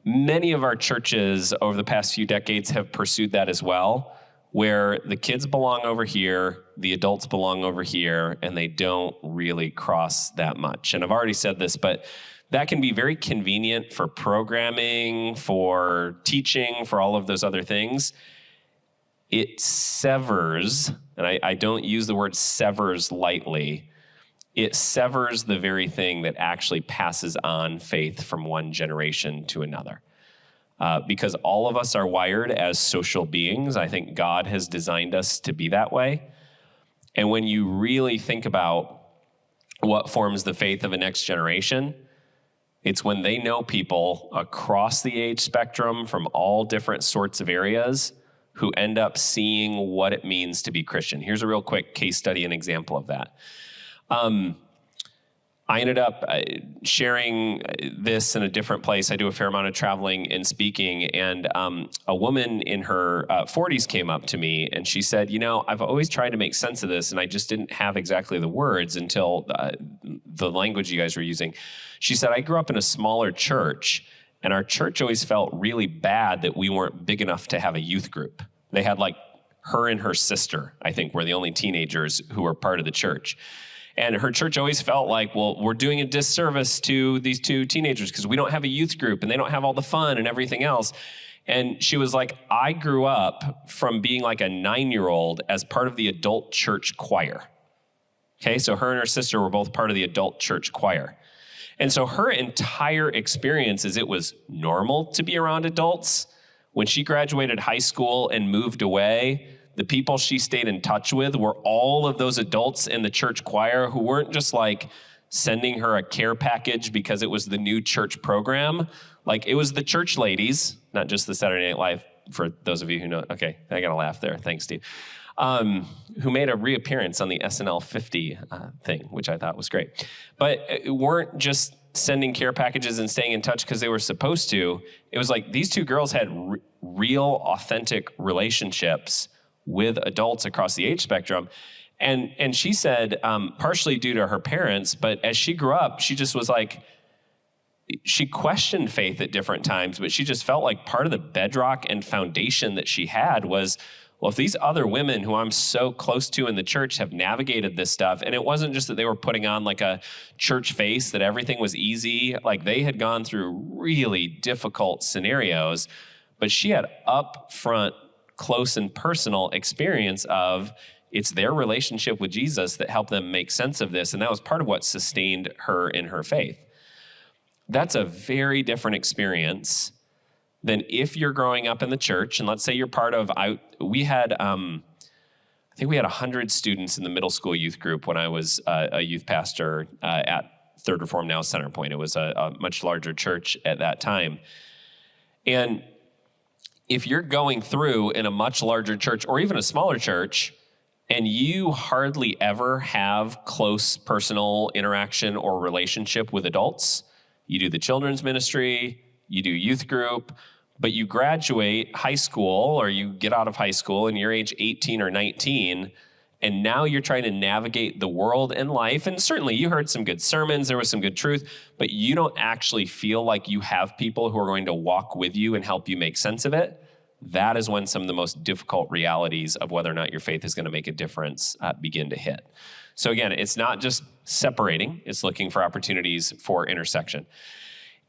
Many of our churches over the past few decades have pursued that as well, where the kids belong over here, the adults belong over here, and they don't really cross that much. And I've already said this, but that can be very convenient for programming, for teaching, for all of those other things. It severs, and I don't use the word severs lightly, it severs the very thing that actually passes on faith from one generation to another. Because all of us are wired as social beings. I think God has designed us to be that way. And when you really think about what forms the faith of a next generation, it's when they know people across the age spectrum from all different sorts of areas who end up seeing what it means to be Christian. Here's a real quick case study and example of that. I ended up sharing this in a different place. I do a fair amount of traveling and speaking, and a woman in her 40s came up to me, and she said, I've always tried to make sense of this, and I just didn't have exactly the words until the language you guys were using. She said, I grew up in a smaller church, and our church always felt really bad that we weren't big enough to have a youth group. They had her and her sister, I think, were the only teenagers who were part of the church. And her church always felt like, well, we're doing a disservice to these two teenagers because we don't have a youth group and they don't have all the fun and everything else. And she was like, I grew up from being like a 9-year-old as part of the adult church choir. Okay, so her and her sister were both part of the adult church choir. And so her entire experience is it was normal to be around adults. When she graduated high school and moved away, the people she stayed in touch with were all of those adults in the church choir who weren't just sending her a care package because it was the new church program. It was the church ladies, not just the Saturday Night Live, for those of you who know. Okay, I got a laugh there. Thanks, Steve. Who made a reappearance on the SNL 50 thing, which I thought was great. But it weren't just sending care packages and staying in touch because they were supposed to. It was these two girls had real, authentic relationships with adults across the age spectrum. And she said, partially due to her parents, but as she grew up, she just was she questioned faith at different times, but she just felt like part of the bedrock and foundation that she had was, well, if these other women who I'm so close to in the church have navigated this stuff, and it wasn't just that they were putting on a church face, that everything was easy, they had gone through really difficult scenarios, but she had upfront, close and personal experience of it's their relationship with Jesus that helped them make sense of this. And that was part of what sustained her in her faith. That's a very different experience than if you're growing up in the church. And let's say you're part of, we had 100 students in the middle school youth group when I was a youth pastor at Third Reformed, now Centerpoint. It was a much larger church at that time. And if you're going through in a much larger church or even a smaller church, and you hardly ever have close personal interaction or relationship with adults, you do the children's ministry, you do youth group, but you graduate high school or you get out of high school and you're age 18 or 19, and now you're trying to navigate the world and life. And certainly you heard some good sermons, there was some good truth, but you don't actually feel like you have people who are going to walk with you and help you make sense of it. That is when some of the most difficult realities of whether or not your faith is going to make a difference begin to hit. So again, it's not just separating, it's looking for opportunities for intersection.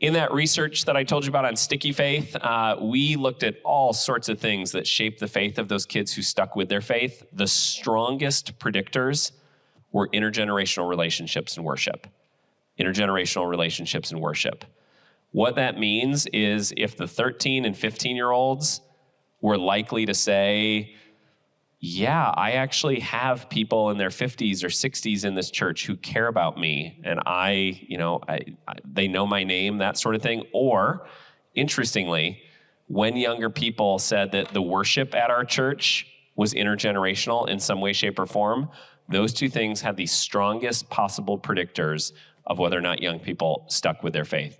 In that research that I told you about on sticky faith, we looked at all sorts of things that shape the faith of those kids who stuck with their faith. The strongest predictors were intergenerational relationships and worship. Intergenerational relationships and worship. What that means is if the 13 and 15-year-olds were likely to say, yeah, I actually have people in their 50s or 60s in this church who care about me, and they know my name, that sort of thing. Or, interestingly, when younger people said that the worship at our church was intergenerational in some way, shape, or form, those two things had the strongest possible predictors of whether or not young people stuck with their faith.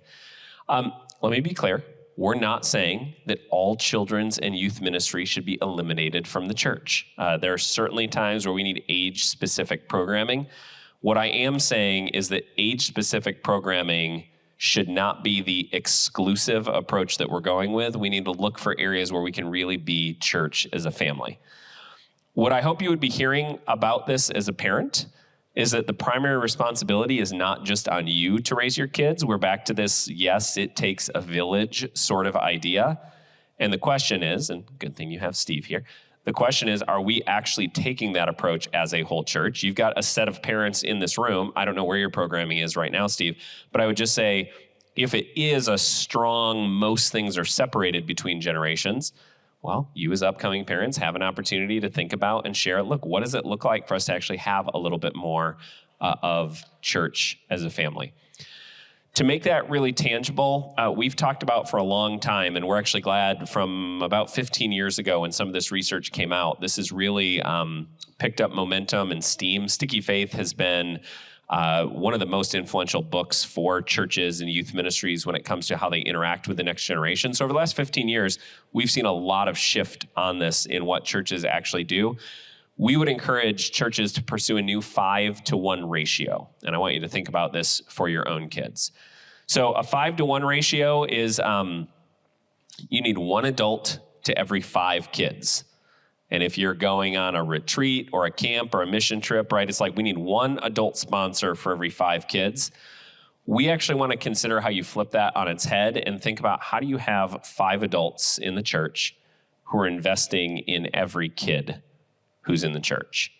Let me be clear. We're not saying that all children's and youth ministry should be eliminated from the church. There are certainly times where we need age-specific programming. What I am saying is that age-specific programming should not be the exclusive approach that we're going with. We need to look for areas where we can really be church as a family. What I hope you would be hearing about this as a parent is that the primary responsibility is not just on you to raise your kids. We're back to this, yes, it takes a village sort of idea. And the question is, and good thing you have Steve here, the question is, are we actually taking that approach as a whole church? You've got a set of parents in this room. I don't know where your programming is right now, Steve, but I would just say, if it is a strong, most things are separated between generations, well, you as upcoming parents have an opportunity to think about and share, look, what does it look like for us to actually have a little bit more of church as a family? To make that really tangible, we've talked about for a long time, and we're actually glad from about 15 years ago when some of this research came out, this has really picked up momentum and steam. Sticky Faith has been one of the most influential books for churches and youth ministries when it comes to how they interact with the next generation. So over the last 15 years, we've seen a lot of shift on this in what churches actually do. We would encourage churches to pursue a new 5-to-1 ratio. And I want you to think about this for your own kids. So a 5-to-1 ratio is you need one adult to every 5 kids. And if you're going on a retreat or a camp or a mission trip, right, it's like we need one adult sponsor for every 5 kids. We actually want to consider how you flip that on its head and think about how do you have 5 adults in the church who are investing in every kid who's in the church.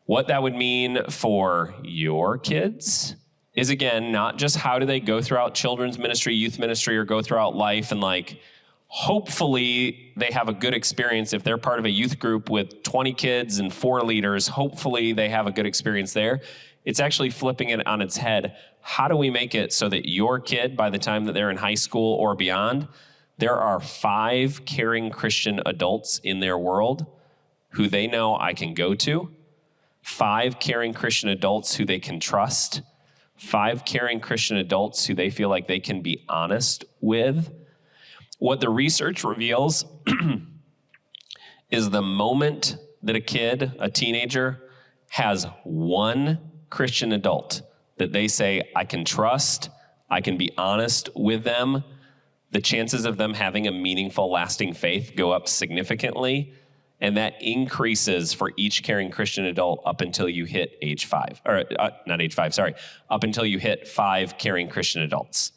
What that would mean for your kids is, again, not just how do they go throughout children's ministry, youth ministry, or go throughout life and like, hopefully they have a good experience. If they're part of a youth group with 20 kids and 4 leaders, hopefully they have a good experience there. It's actually flipping it on its head. How do we make it so that your kid, by the time that they're in high school or beyond, there are 5 caring Christian adults in their world who they know I can go to, 5 caring Christian adults who they can trust, 5 caring Christian adults who they feel like they can be honest with. What the research reveals is the moment that a kid, a teenager, has one Christian adult that they say, I can trust, I can be honest with them, the chances of them having a meaningful, lasting faith go up significantly, and that increases for each caring Christian adult up until you hit age 5, or not age 5, sorry, up until you hit 5 caring Christian adults.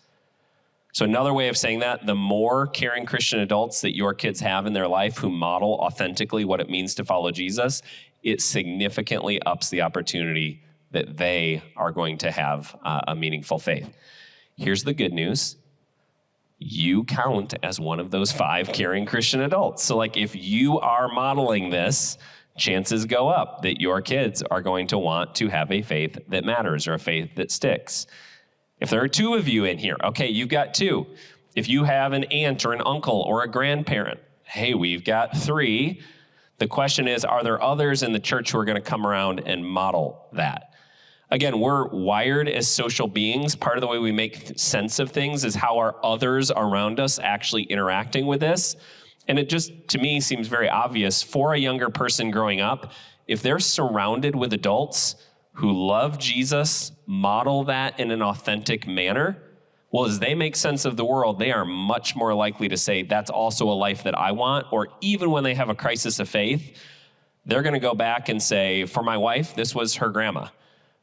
So another way of saying that, the more caring Christian adults that your kids have in their life who model authentically what it means to follow Jesus, it significantly ups the opportunity that they are going to have a meaningful faith. Here's the good news. You count as one of those 5 caring Christian adults. So like if you are modeling this, chances go up that your kids are going to want to have a faith that matters or a faith that sticks. If there are 2 of you in here, okay, you've got 2. If you have an aunt or an uncle or a grandparent, hey, we've got 3. The question is, are there others in the church who are going to come around and model that? Again, we're wired as social beings. Part of the way we make sense of things is how are others around us actually interacting with this. And it just, to me, seems very obvious for a younger person growing up, if they're surrounded with adults who love Jesus, model that in an authentic manner, well, as they make sense of the world, they are much more likely to say, that's also a life that I want. Or even when they have a crisis of faith, they're going to go back and say, for my wife, this was her grandma.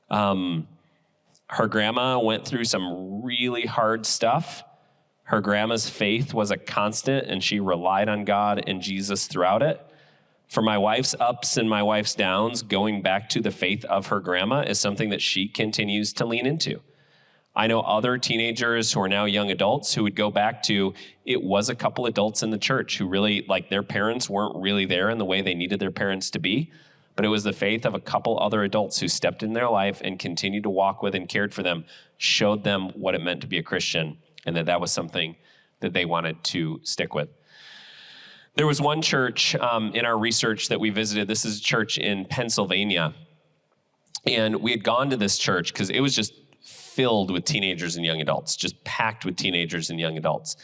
Her grandma went through some really hard stuff. Her grandma's faith was a constant, and she relied on God and Jesus throughout it. For my wife's ups and my wife's downs, going back to the faith of her grandma is something that she continues to lean into. I know other teenagers who are now young adults who would go back to, it was a couple adults in the church who really, like their parents weren't really there in the way they needed their parents to be, but it was the faith of a couple other adults who stepped in their life and continued to walk with and cared for them, showed them what it meant to be a Christian, and that was something that they wanted to stick with. There was one church in our research that we visited. This is a church in Pennsylvania. And we had gone to this church because it was just filled with teenagers and young adults, just packed with teenagers and young adults.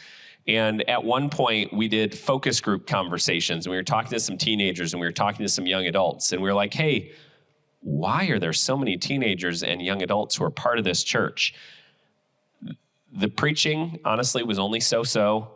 And at one point, we did focus group conversations. And we were talking to some teenagers and we were talking to some young adults. And we were like, hey, why are there so many teenagers and young adults who are part of this church? The preaching, honestly, was only so-so.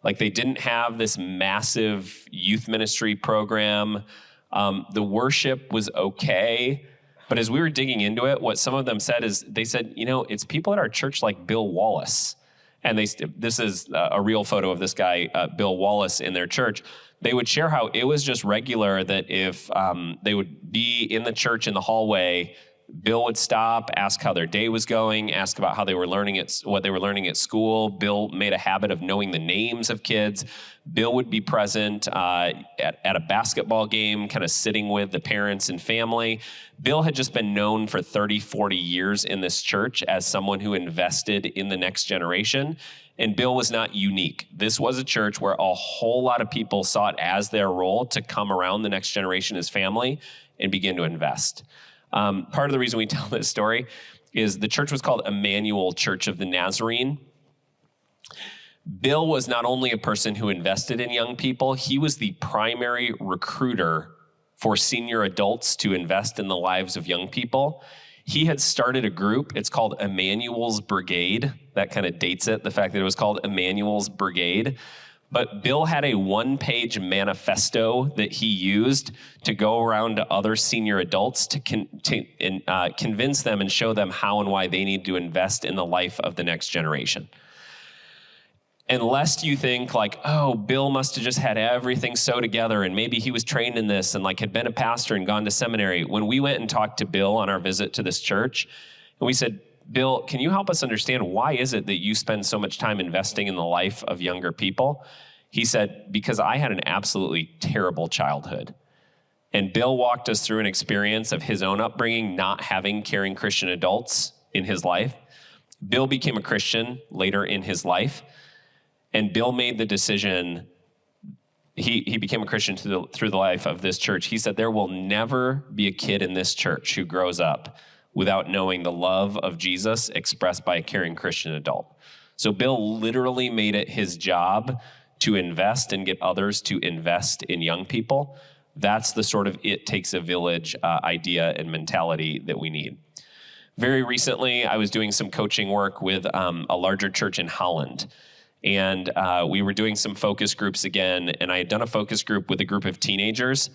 Like, they didn't have this massive youth ministry program. The worship was okay. But as we were digging into it, what some of them said is, they said, it's people at our church like Bill Wallace. And this is a real photo of this guy, Bill Wallace, in their church. They would share how it was just regular that if they would be in the church in the hallway, Bill would stop, ask how their day was going, ask about how they were learning what they were learning at school. Bill made a habit of knowing the names of kids. Bill would be present at a basketball game, kind of sitting with the parents and family. Bill had just been known for 30, 40 years in this church as someone who invested in the next generation. And Bill was not unique. This was a church where a whole lot of people saw it as their role to come around the next generation as family and begin to invest. Part of the reason we tell this story is the church was called Emmanuel Church of the Nazarene. Bill was not only a person who invested in young people, he was the primary recruiter for senior adults to invest in the lives of young people. He had started a group. It's called Emmanuel's Brigade. That kind of dates it, the fact that it was called Emmanuel's Brigade. But Bill had a one-page manifesto that he used to go around to other senior adults to convince them and show them how and why they need to invest in the life of the next generation. And lest you think like, oh, Bill must have just had everything so together and maybe he was trained in this and like had been a pastor and gone to seminary. When we went and talked to Bill on our visit to this church, and we said, Bill, can you help us understand why is it that you spend so much time investing in the life of younger people? He said, because I had an absolutely terrible childhood. And Bill walked us through an experience of his own upbringing, not having caring Christian adults in his life. Bill became a Christian later in his life. And Bill made the decision, he became a Christian through the life of this church. He said, there will never be a kid in this church who grows up without knowing the love of Jesus expressed by a caring Christian adult. So Bill literally made it his job to invest and get others to invest in young people. That's the sort of it takes a village idea and mentality that we need. Very recently, I was doing some coaching work with a larger church in Holland. And we were doing some focus groups again, and I had done a focus group with a group of teenagers.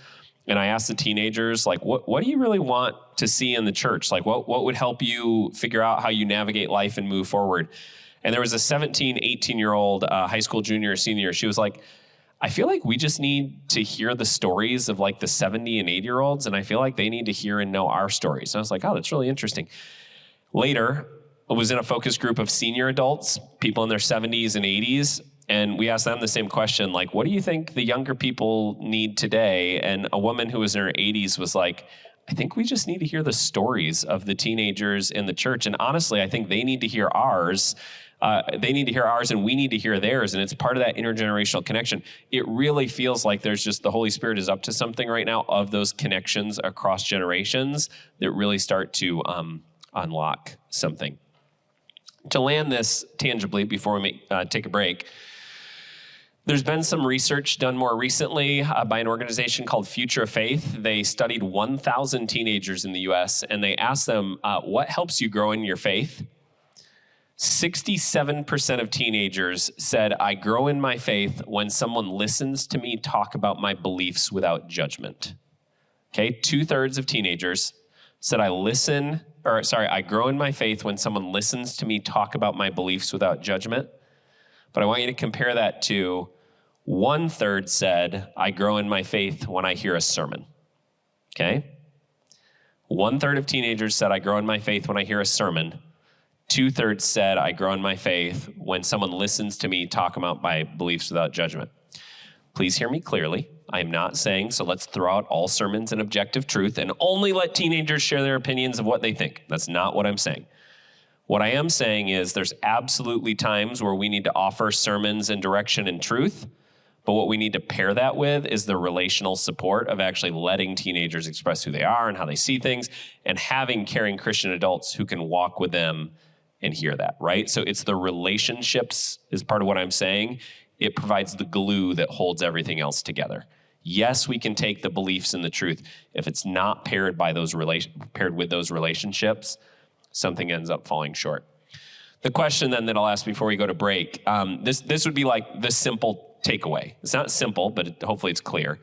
And I asked the teenagers, like, what do you really want to see in the church? Like, what would help you figure out how you navigate life and move forward? And there was a 17, 18-year-old high school junior, senior. She was like, I feel like we just need to hear the stories of like the 70 and 80-year-olds, and I feel like they need to hear and know our stories. And I was like, oh, that's really interesting. Later, I was in a focus group of senior adults, people in their 70s and 80s, and we asked them the same question, like, what do you think the younger people need today? And a woman who was in her 80s was like, I think we just need to hear the stories of the teenagers in the church. And honestly, I think they need to hear ours. They need to hear ours and we need to hear theirs. And it's part of that intergenerational connection. It really feels like there's just the Holy Spirit is up to something right now of those connections across generations that really start to unlock something. To land this tangibly before we take a break, there's been some research done more recently by an organization called Future of Faith. They studied 1,000 teenagers in the U.S. and they asked them, what helps you grow in your faith? 67% of teenagers said, I grow in my faith when someone listens to me talk about my beliefs without judgment. Okay, 2/3 of teenagers said, I grow in my faith when someone listens to me talk about my beliefs without judgment. But I want you to compare that to 1/3 said, I grow in my faith when I hear a sermon. Okay? 1/3 of teenagers said, I grow in my faith when I hear a sermon. 2/3 said, I grow in my faith when someone listens to me talk about my beliefs without judgment. Please hear me clearly. I am not saying, so let's throw out all sermons and objective truth and only let teenagers share their opinions of what they think. That's not what I'm saying. What I am saying is there's absolutely times where we need to offer sermons and direction and truth, but what we need to pair that with is the relational support of actually letting teenagers express who they are and how they see things and having caring Christian adults who can walk with them and hear that, right? So it's the relationships is part of what I'm saying. It provides the glue that holds everything else together. Yes, we can take the beliefs and the truth. If it's not paired with those relationships, something ends up falling short. The question then that I'll ask before we go to break, this would be like the simple takeaway. It's not simple, but hopefully it's clear.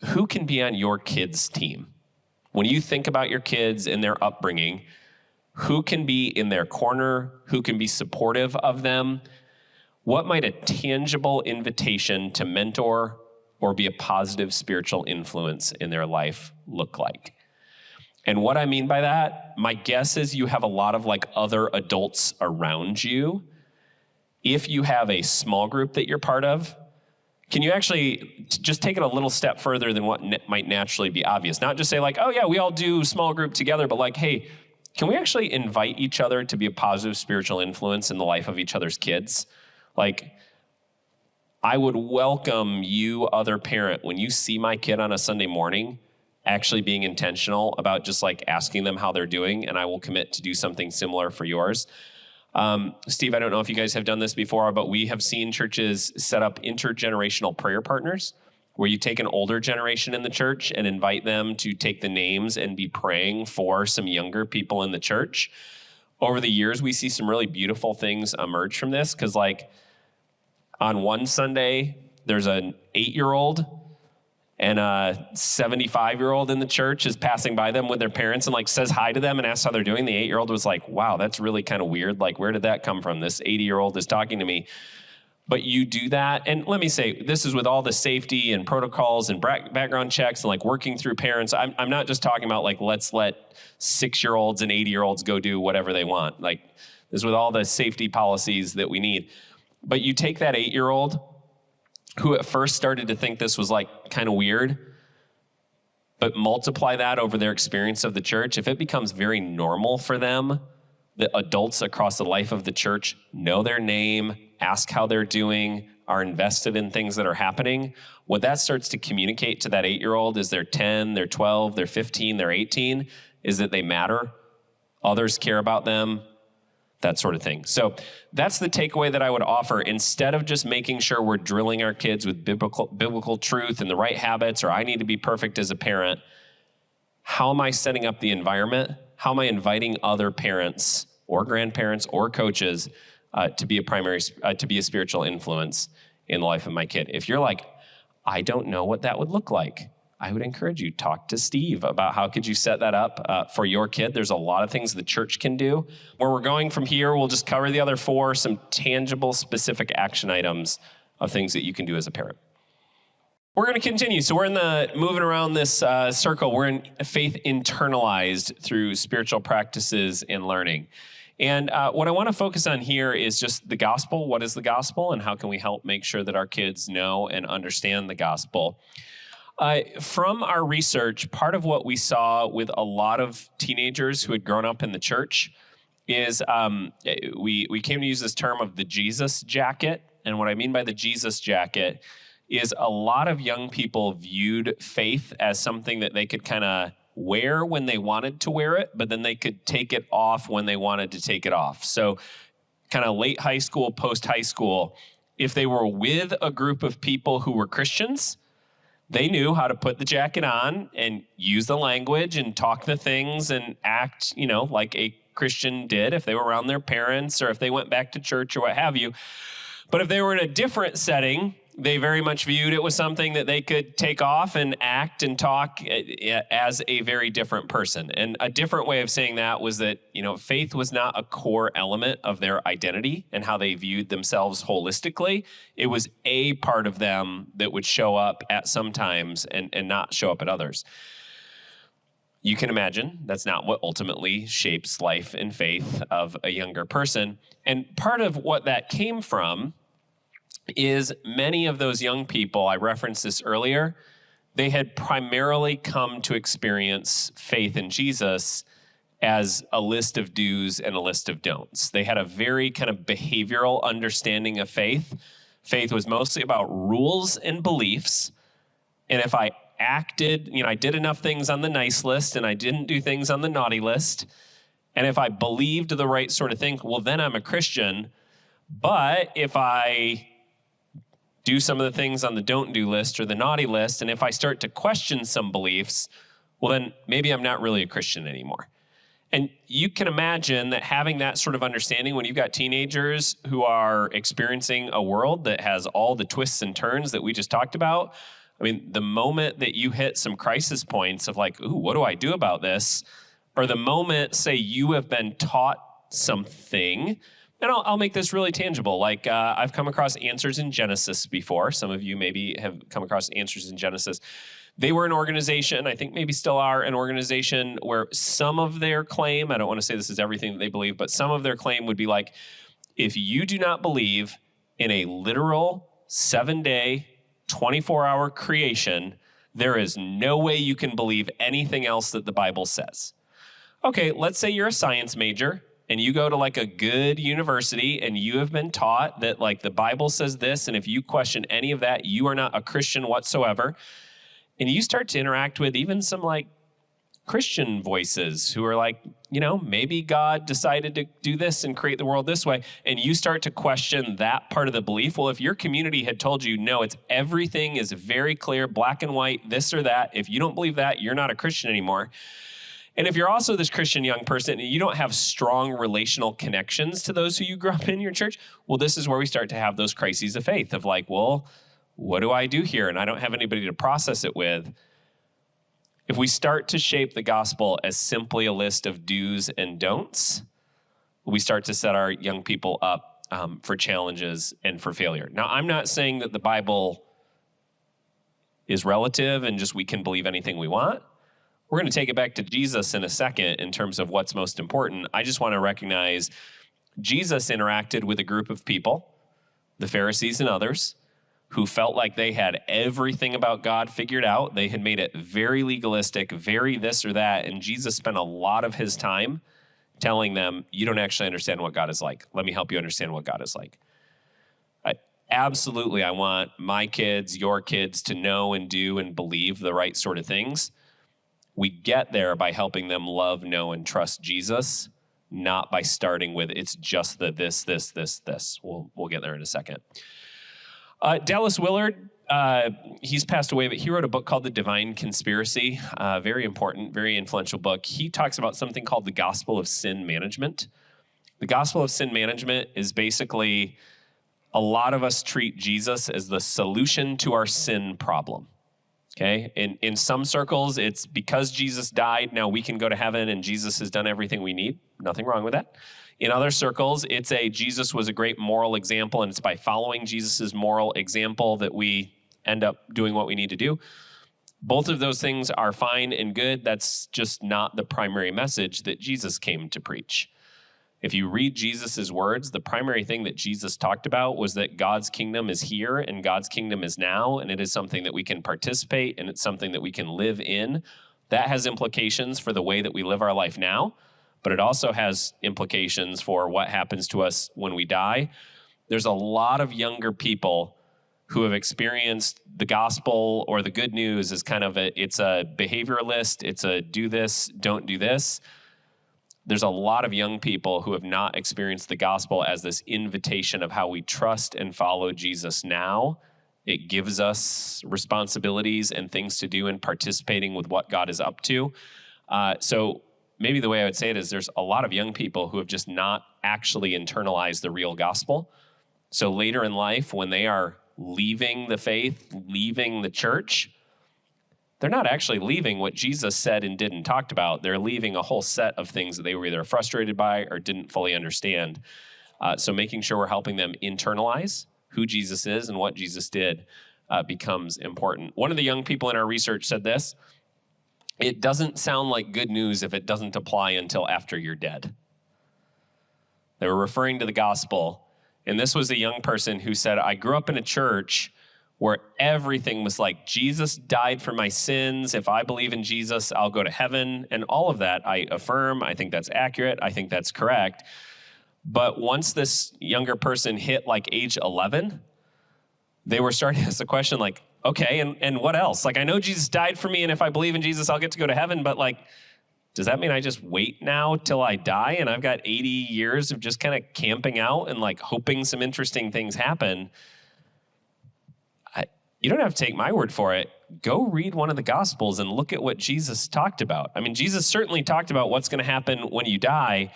Who can be on your kids' team? When you think about your kids and their upbringing, who can be in their corner? Who can be supportive of them? What might a tangible invitation to mentor or be a positive spiritual influence in their life look like? And what I mean by that, my guess is you have a lot of like other adults around you. If you have a small group that you're part of, can you actually just take it a little step further than what might naturally be obvious? Not just say like, oh yeah, we all do small group together, but like, hey, can we actually invite each other to be a positive spiritual influence in the life of each other's kids? Like, I would welcome you, other parent, when you see my kid on a Sunday morning, actually being intentional about just like asking them how they're doing, and I will commit to do something similar for yours. Steve, I don't know if you guys have done this before, but we have seen churches set up intergenerational prayer partners where you take an older generation in the church and invite them to take the names and be praying for some younger people in the church. Over the years, we see some really beautiful things emerge from this, because like on one Sunday, there's an 8-year-old and a 75-year-old in the church is passing by them with their parents and like says hi to them and asks how they're doing. The 8-year-old was like, wow, that's really kind of weird. Like, where did that come from? This 80-year-old is talking to me. But you do that. And let me say, this is with all the safety and protocols and background checks and like working through parents. I'm not just talking about like, let's let 6-year-olds and 80-year-olds go do whatever they want. Like, this is with all the safety policies that we need. But you take that 8-year-old who at first started to think this was like kind of weird, but multiply that over their experience of the church. If it becomes very normal for them, that adults across the life of the church know their name, ask how they're doing, are invested in things that are happening, what that starts to communicate to that 8-year-old is they're 10, they're 12, they're 15, they're 18, is that they matter, others care about them, that sort of thing. So that's the takeaway that I would offer. Instead of just making sure we're drilling our kids with biblical truth and the right habits, or I need to be perfect as a parent, how am I setting up the environment? How am I inviting other parents or grandparents or coaches to be a spiritual influence in the life of my kid? If you're like, I don't know what that would look like, I would encourage you, talk to Steve about how could you set that up for your kid. There's a lot of things the church can do. Where we're going from here, we'll just cover the other 4, some tangible, specific action items of things that you can do as a parent. We're going to continue. So we're moving around this circle. We're in faith internalized through spiritual practices and learning. And what I want to focus on here is just the gospel. What is the gospel, and how can we help make sure that our kids know and understand the gospel? From our research, part of what we saw with a lot of teenagers who had grown up in the church is we came to use this term of the Jesus jacket. And what I mean by the Jesus jacket is a lot of young people viewed faith as something that they could kind of wear when they wanted to wear it, but then they could take it off when they wanted to take it off. So kind of late high school, post high school, if they were with a group of people who were Christians, they knew how to put the jacket on and use the language and talk the things and act, like a Christian did if they were around their parents or if they went back to church or what have you. But if they were in a different setting, they very much viewed it was something that they could take off and act and talk as a very different person. And a different way of saying that was that, faith was not a core element of their identity and how they viewed themselves holistically. It was a part of them that would show up at some times and not show up at others. You can imagine that's not what ultimately shapes life and faith of a younger person. And part of what that came from is many of those young people, I referenced this earlier, they had primarily come to experience faith in Jesus as a list of do's and a list of don'ts. They had a very kind of behavioral understanding of faith. Faith was mostly about rules and beliefs. And if I acted, I did enough things on the nice list and I didn't do things on the naughty list. And if I believed the right sort of thing, well, then I'm a Christian. But if I do some of the things on the don't do list or the naughty list, and if I start to question some beliefs, well, then maybe I'm not really a Christian anymore. And you can imagine that having that sort of understanding when you've got teenagers who are experiencing a world that has all the twists and turns that we just talked about. I mean, the moment that you hit some crisis points of like, ooh, what do I do about this? Or the moment, say, you have been taught something, and I'll make this really tangible. Like I've come across Answers in Genesis before. Some of you maybe have come across Answers in Genesis. They were an organization, I think maybe still are an organization where some of their claim, I don't want to say this is everything that they believe, but some of their claim would be like, if you do not believe in a literal 7-day, 24-hour creation, there is no way you can believe anything else that the Bible says. Okay, let's say you're a science major and you go to like a good university and you have been taught that like the Bible says this, and if you question any of that, you are not a Christian whatsoever. And you start to interact with even some like Christian voices who are like, you know, maybe God decided to do this and create the world this way. And you start to question that part of the belief. Well, if your community had told you, no, it's everything is very clear, black and white, this or that. If you don't believe that, you're not a Christian anymore. And if you're also this Christian young person and you don't have strong relational connections to those who you grew up in your church, well, this is where we start to have those crises of faith of like, well, what do I do here? And I don't have anybody to process it with. If we start to shape the gospel as simply a list of do's and don'ts, we start to set our young people up for challenges and for failure. Now, I'm not saying that the Bible is relative and just we can believe anything we want. We're going to take it back to Jesus in a second in terms of what's most important. I just want to recognize Jesus interacted with a group of people, the Pharisees and others, who felt like they had everything about God figured out. They had made it very legalistic, very this or that. And Jesus spent a lot of his time telling them, you don't actually understand what God is like. Let me help you understand what God is like. Absolutely, I want my kids, your kids to know and do and believe the right sort of things. We get there by helping them love, know, and trust Jesus, not by starting with it's just the this. We'll get there in a second. Dallas Willard, he's passed away, but he wrote a book called The Divine Conspiracy, very important, very influential book. He talks about something called the gospel of sin management. The gospel of sin management is basically a lot of us treat Jesus as the solution to our sin problem. Okay, in some circles, it's because Jesus died, now we can go to heaven and Jesus has done everything we need. Nothing wrong with that. In other circles, it's Jesus was a great moral example, and it's by following Jesus's moral example that we end up doing what we need to do. Both of those things are fine and good. That's just not the primary message that Jesus came to preach. If you read Jesus's words, the primary thing that Jesus talked about was that God's kingdom is here and God's kingdom is now, and it is something that we can participate and it's something that we can live in. That has implications for the way that we live our life now, but it also has implications for what happens to us when we die. There's a lot of younger people who have experienced the gospel or the good news as kind of it's a behavioralist, it's a do this, don't do this. There's a lot of young people who have not experienced the gospel as this invitation of how we trust and follow Jesus now. It gives us responsibilities and things to do in participating with what God is up to. So maybe the way I would say it is there's a lot of young people who have just not actually internalized the real gospel. So later in life, when they are leaving the faith, leaving the church, they're not actually leaving what Jesus said and did and talked about. They're leaving a whole set of things that they were either frustrated by or didn't fully understand. So making sure we're helping them internalize who Jesus is and what Jesus did becomes important. One of the young people in our research said this: it doesn't sound like good news if it doesn't apply until after you're dead. They were referring to the gospel. And this was a young person who said, I grew up in a church where everything was like, Jesus died for my sins. If I believe in Jesus, I'll go to heaven. And all of that, I affirm. I think that's accurate. I think that's correct. But once this younger person hit like age 11, they were starting to ask the question like, okay, and what else? Like, I know Jesus died for me, and if I believe in Jesus, I'll get to go to heaven. But like, does that mean I just wait now till I die and I've got 80 years of just kind of camping out and like hoping some interesting things happen? you don't have to take my word for it. Go read one of the Gospels and look at what Jesus talked about. I mean, Jesus certainly talked about what's going to happen when you die.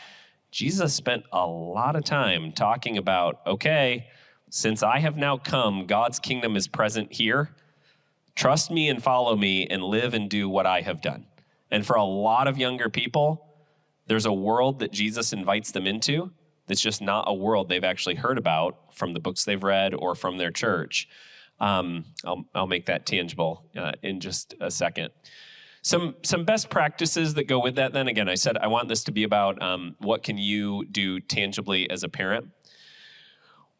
Jesus spent a lot of time talking about, okay, since I have now come, God's kingdom is present here. Trust me and follow me and live and do what I have done. And for a lot of younger people, there's a world that Jesus invites them into that's just not a world they've actually heard about from the books they've read or from their church. I'll make that tangible in just a second. Some best practices that go with that then. Again, I said I want this to be about what can you do tangibly as a parent.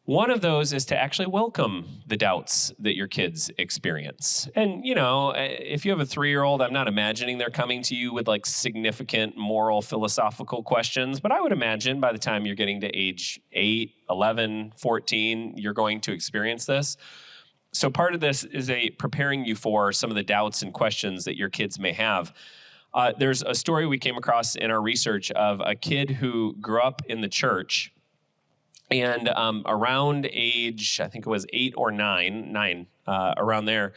One of those is to actually welcome the doubts that your kids experience. And, you know, if you have a 3-year-old, I'm not imagining they're coming to you with like significant moral, philosophical questions, but I would imagine by the time you're getting to age 8, 11, 14, you're going to experience this. So part of this is preparing you for some of the doubts and questions that your kids may have. There's a story we came across in our research of a kid who grew up in the church. And around age, I think it was 8 or 9, around there,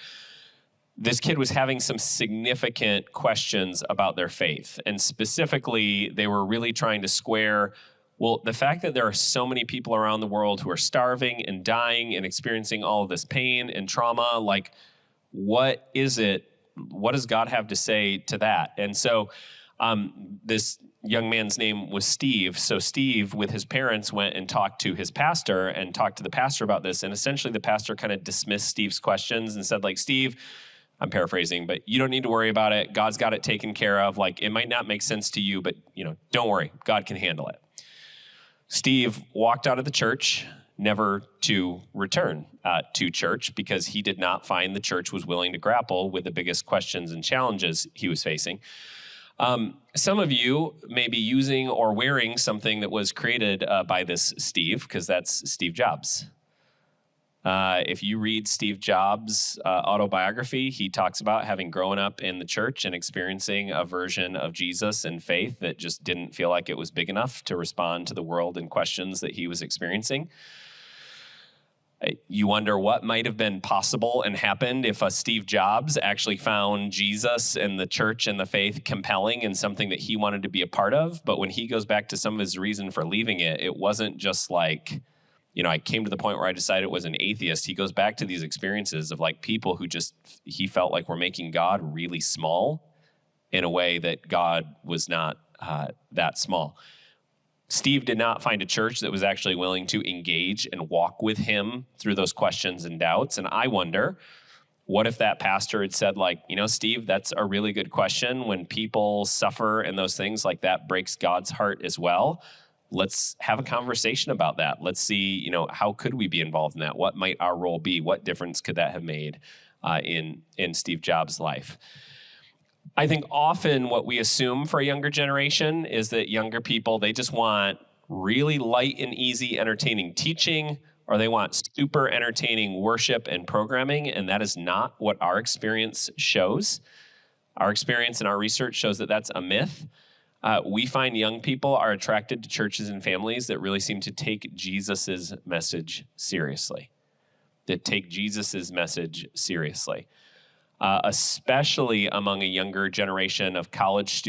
this kid was having some significant questions about their faith. And specifically, they were really trying to square, well, the fact that there are so many people around the world who are starving and dying and experiencing all of this pain and trauma, like, what is it? What does God have to say to that? And so this young man's name was Steve. So Steve, with his parents, went and talked to his pastor and talked to the pastor about this. And essentially the pastor kind of dismissed Steve's questions and said, like, Steve, I'm paraphrasing, but you don't need to worry about it. God's got it taken care of. Like, it might not make sense to you, but, you know, don't worry. God can handle it. Steve walked out of the church, never to return to church, because he did not find the church was willing to grapple with the biggest questions and challenges he was facing. Some of you may be using or wearing something that was created by this Steve, because that's Steve Jobs. If you read Steve Jobs' autobiography, he talks about having grown up in the church and experiencing a version of Jesus and faith that just didn't feel like it was big enough to respond to the world and questions that he was experiencing. You wonder what might have been possible and happened if a Steve Jobs actually found Jesus and the church and the faith compelling and something that he wanted to be a part of. But when he goes back to some of his reason for leaving it, it wasn't just like, you know, I came to the point where I decided it was an atheist. He goes back to these experiences of like people who just, he felt like were making God really small in a way that God was not that small. Steve did not find a church that was actually willing to engage and walk with him through those questions and doubts. And I wonder, what if that pastor had said, like, you know, Steve, that's a really good question. When people suffer and those things, like, that breaks God's heart as well. Let's have a conversation about that. Let's see, you know, how could we be involved in that? What might our role be? What difference could that have made in Steve Jobs' life? I think often what we assume for a younger generation is that younger people, they just want really light and easy entertaining teaching, or they want super entertaining worship and programming, and that is not what our experience shows. Our experience and our research shows that that's a myth. We find young people are attracted to churches and families that really seem to take Jesus's message seriously, especially among a younger generation of college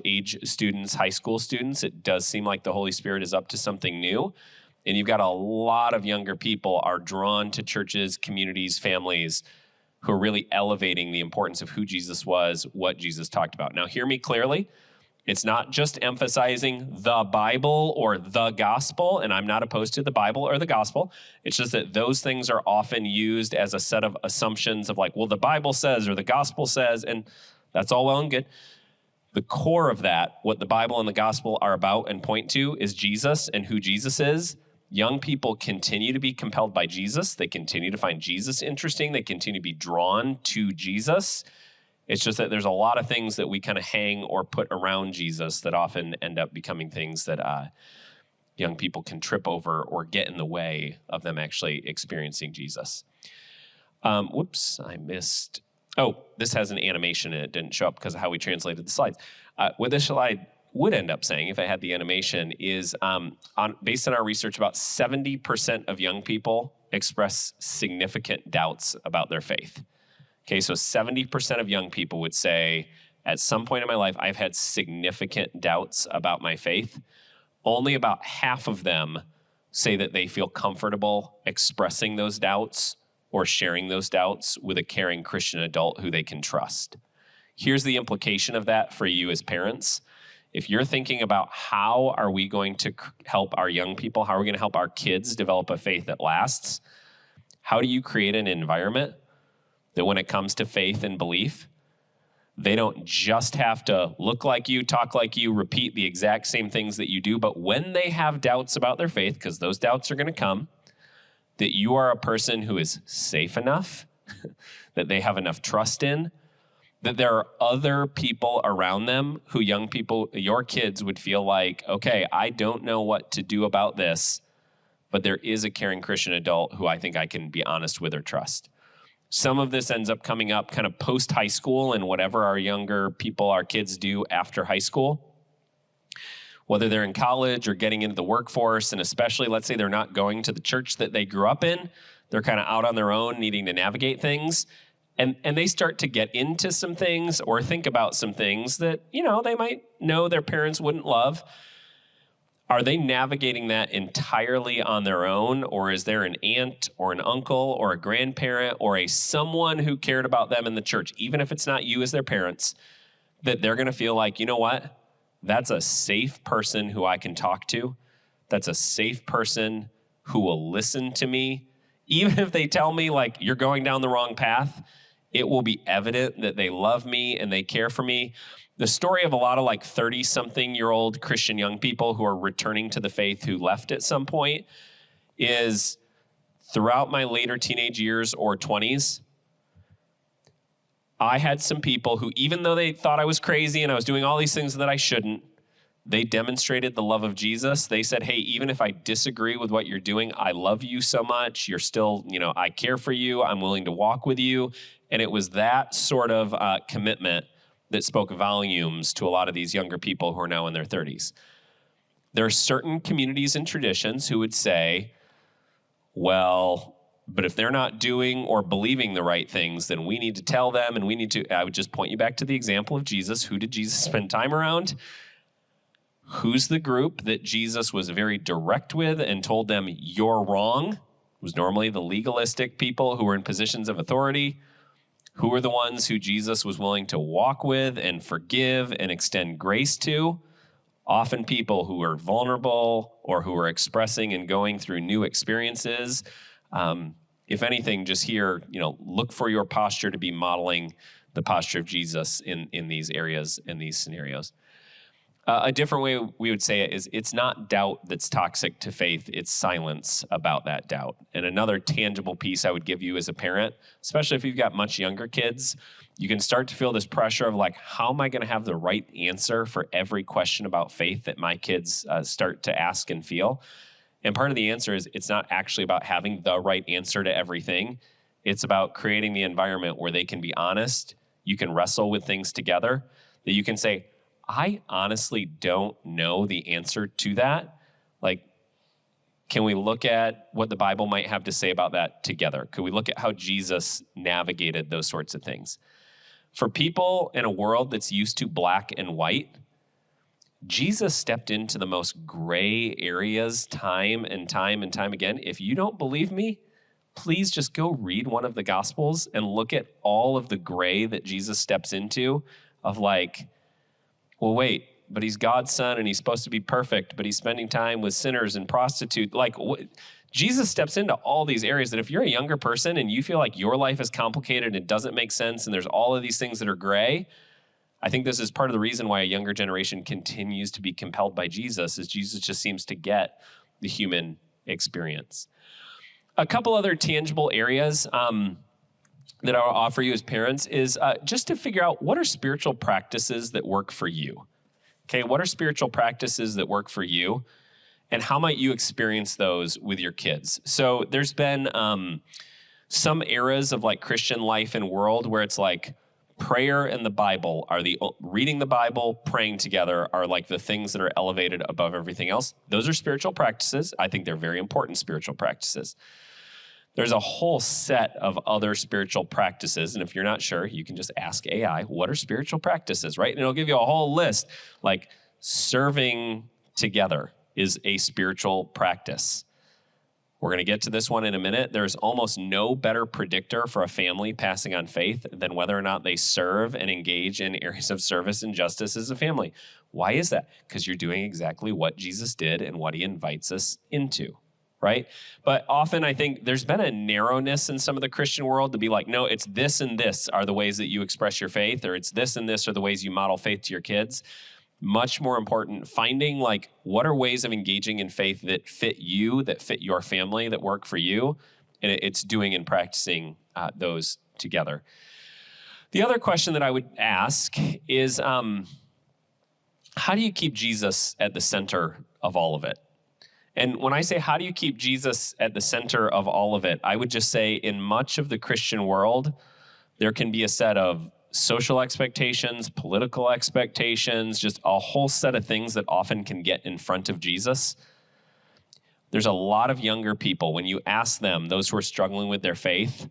age students, high school students. It does seem like the Holy Spirit is up to something new. And you've got a lot of younger people are drawn to churches, communities, families who are really elevating the importance of who Jesus was, what Jesus talked about. Now, hear me clearly. It's not just emphasizing the Bible or the gospel, and I'm not opposed to the Bible or the gospel. It's just that those things are often used as a set of assumptions of like, well, the Bible says or the gospel says, and that's all well and good. The core of that, what the Bible and the gospel are about and point to, is Jesus and who Jesus is. Young people continue to be compelled by Jesus. They continue to find Jesus interesting. They continue to be drawn to Jesus. It's just that there's a lot of things that we kind of hang or put around Jesus that often end up becoming things that young people can trip over or get in the way of them actually experiencing Jesus. Whoops, I missed. Oh, this has an animation and it didn't show up because of how we translated the slides. With this slide, would end up saying if I had the animation is based on our research, about 70% of young people express significant doubts about their faith. Okay, so 70% of young people would say, at some point in my life, I've had significant doubts about my faith. Only about half of them say that they feel comfortable expressing those doubts or sharing those doubts with a caring Christian adult who they can trust. Here's the implication of that for you as parents. If you're thinking about how are we going to help our young people, how are we going to help our kids develop a faith that lasts, how do you create an environment that when it comes to faith and belief, they don't just have to look like you, talk like you, repeat the exact same things that you do, but when they have doubts about their faith, because those doubts are going to come, that you are a person who is safe enough, that they have enough trust in, that there are other people around them who young people, your kids would feel like, okay, I don't know what to do about this, but there is a caring Christian adult who I think I can be honest with or trust. Some of this ends up coming up kind of post-high school and whatever our younger people, our kids do after high school, whether they're in college or getting into the workforce, and especially, let's say they're not going to the church that they grew up in, they're kind of out on their own needing to navigate things, and they start to get into some things or think about some things that, they might know their parents wouldn't love. Are they navigating that entirely on their own, or is there an aunt or an uncle or a grandparent or someone who cared about them in the church, even if it's not you as their parents, that they're going to feel like, you know what? That's a safe person who I can talk to. That's a safe person who will listen to me. Even if they tell me, like, you're going down the wrong path, it will be evident that they love me and they care for me. The story of a lot of 30-something-year-old Christian young people who are returning to the faith who left at some point is throughout my later teenage years or 20s, I had some people who, even though they thought I was crazy and I was doing all these things that I shouldn't, they demonstrated the love of Jesus. They said, hey, even if I disagree with what you're doing, I love you so much. You're still, I care for you. I'm willing to walk with you. And it was that sort of commitment that spoke volumes to a lot of these younger people who are now in their 30s. There are certain communities and traditions who would say, well, but if they're not doing or believing the right things, then we need to tell them and I would just point you back to the example of Jesus. Who did Jesus spend time around? Who's the group that Jesus was very direct with and told them, you're wrong? It was normally the legalistic people who were in positions of authority. Who were the ones who Jesus was willing to walk with and forgive and extend grace to? Often people who are vulnerable or who are expressing and going through new experiences. If anything, just here, look for your posture to be modeling the posture of Jesus in these areas, in these scenarios. A different way we would say it is it's not doubt that's toxic to faith, it's silence about that doubt. And another tangible piece I would give you as a parent, especially if you've got much younger kids, you can start to feel this pressure of how am I going to have the right answer for every question about faith that my kids start to ask and feel? And part of the answer is it's not actually about having the right answer to everything. It's about creating the environment where they can be honest, you can wrestle with things together, that you can say, I honestly don't know the answer to that. Can we look at what the Bible might have to say about that together? Could we look at how Jesus navigated those sorts of things? For people in a world that's used to black and white, Jesus stepped into the most gray areas time and time and time again. If you don't believe me, please just go read one of the Gospels and look at all of the gray that Jesus steps into of well, wait, but he's God's son and he's supposed to be perfect, but he's spending time with sinners and prostitutes. Jesus steps into all these areas that if you're a younger person and you feel like your life is complicated and it doesn't make sense and there's all of these things that are gray, I think this is part of the reason why a younger generation continues to be compelled by Jesus, is Jesus just seems to get the human experience. A couple other tangible areas that I'll offer you as parents is just to figure out what are spiritual practices that work for you. Okay, what are spiritual practices that work for you? And how might you experience those with your kids? So there's been some eras of Christian life and world where it's prayer and the Bible are reading the Bible, praying together are like the things that are elevated above everything else. Those are spiritual practices. I think they're very important spiritual practices. There's a whole set of other spiritual practices. And if you're not sure, you can just ask AI, what are spiritual practices, right? And it'll give you a whole list, like serving together is a spiritual practice. We're going to get to this one in a minute. There's almost no better predictor for a family passing on faith than whether or not they serve and engage in areas of service and justice as a family. Why is that? Because you're doing exactly what Jesus did and what he invites us into, right? But often I think there's been a narrowness in some of the Christian world to be like, no, it's this and this are the ways that you express your faith, or it's this and this are the ways you model faith to your kids. Much more important, finding like what are ways of engaging in faith that fit you, that fit your family, that work for you, and it's doing and practicing those together. The other question that I would ask is, how do you keep Jesus at the center of all of it? And when I say how do you keep Jesus at the center of all of it, I would just say in much of the Christian world, there can be a set of social expectations, political expectations, just a whole set of things that often can get in front of Jesus. There's a lot of younger people, when you ask them, those who are struggling with their faith,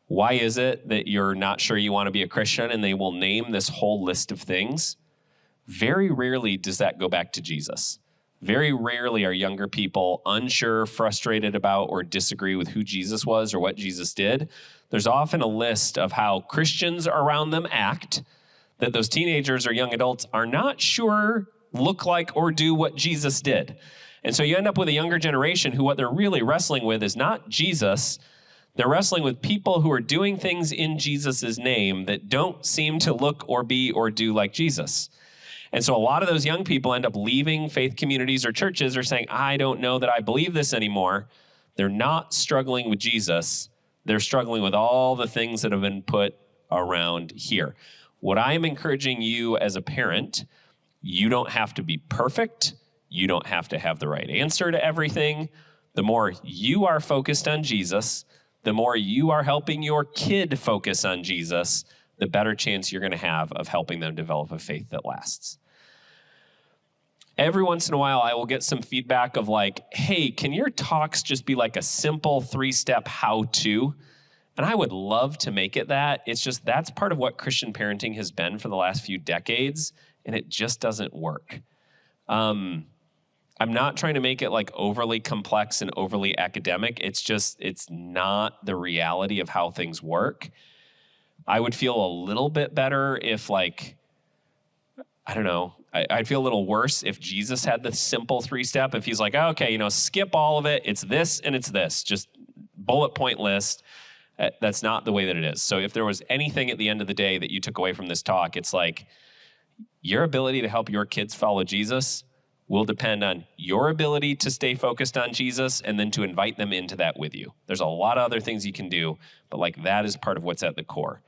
why is it that you're not sure you want to be a Christian? And they will name this whole list of things. Very rarely does that go back to Jesus. Very rarely are younger people unsure, frustrated about, or disagree with who Jesus was or what Jesus did. There's often a list of how Christians around them act that those teenagers or young adults are not sure look like or do what Jesus did. And so you end up with a younger generation who what they're really wrestling with is not Jesus. They're wrestling with people who are doing things in Jesus' name that don't seem to look or be or do like Jesus. And so a lot of those young people end up leaving faith communities or churches or saying, I don't know that I believe this anymore. They're not struggling with Jesus. They're struggling with all the things that have been put around here. What I am encouraging you as a parent, you don't have to be perfect. You don't have to have the right answer to everything. The more you are focused on Jesus, the more you are helping your kid focus on Jesus, the better chance you're going to have of helping them develop a faith that lasts. Every once in a while, I will get some feedback of like, hey, can your talks just be like a simple 3-step how-to? And I would love to make it that. It's just that's part of what Christian parenting has been for the last few decades, and it just doesn't work. I'm not trying to make it like overly complex and overly academic. It's not the reality of how things work. I would feel a little bit better if like, I don't know, I'd feel a little worse if Jesus had the simple 3-step. If he's like, oh, okay, skip all of it. It's this and it's this. Just bullet point list. That's not the way that it is. So if there was anything at the end of the day that you took away from this talk, it's like your ability to help your kids follow Jesus will depend on your ability to stay focused on Jesus and then to invite them into that with you. There's a lot of other things you can do, but like that is part of what's at the core.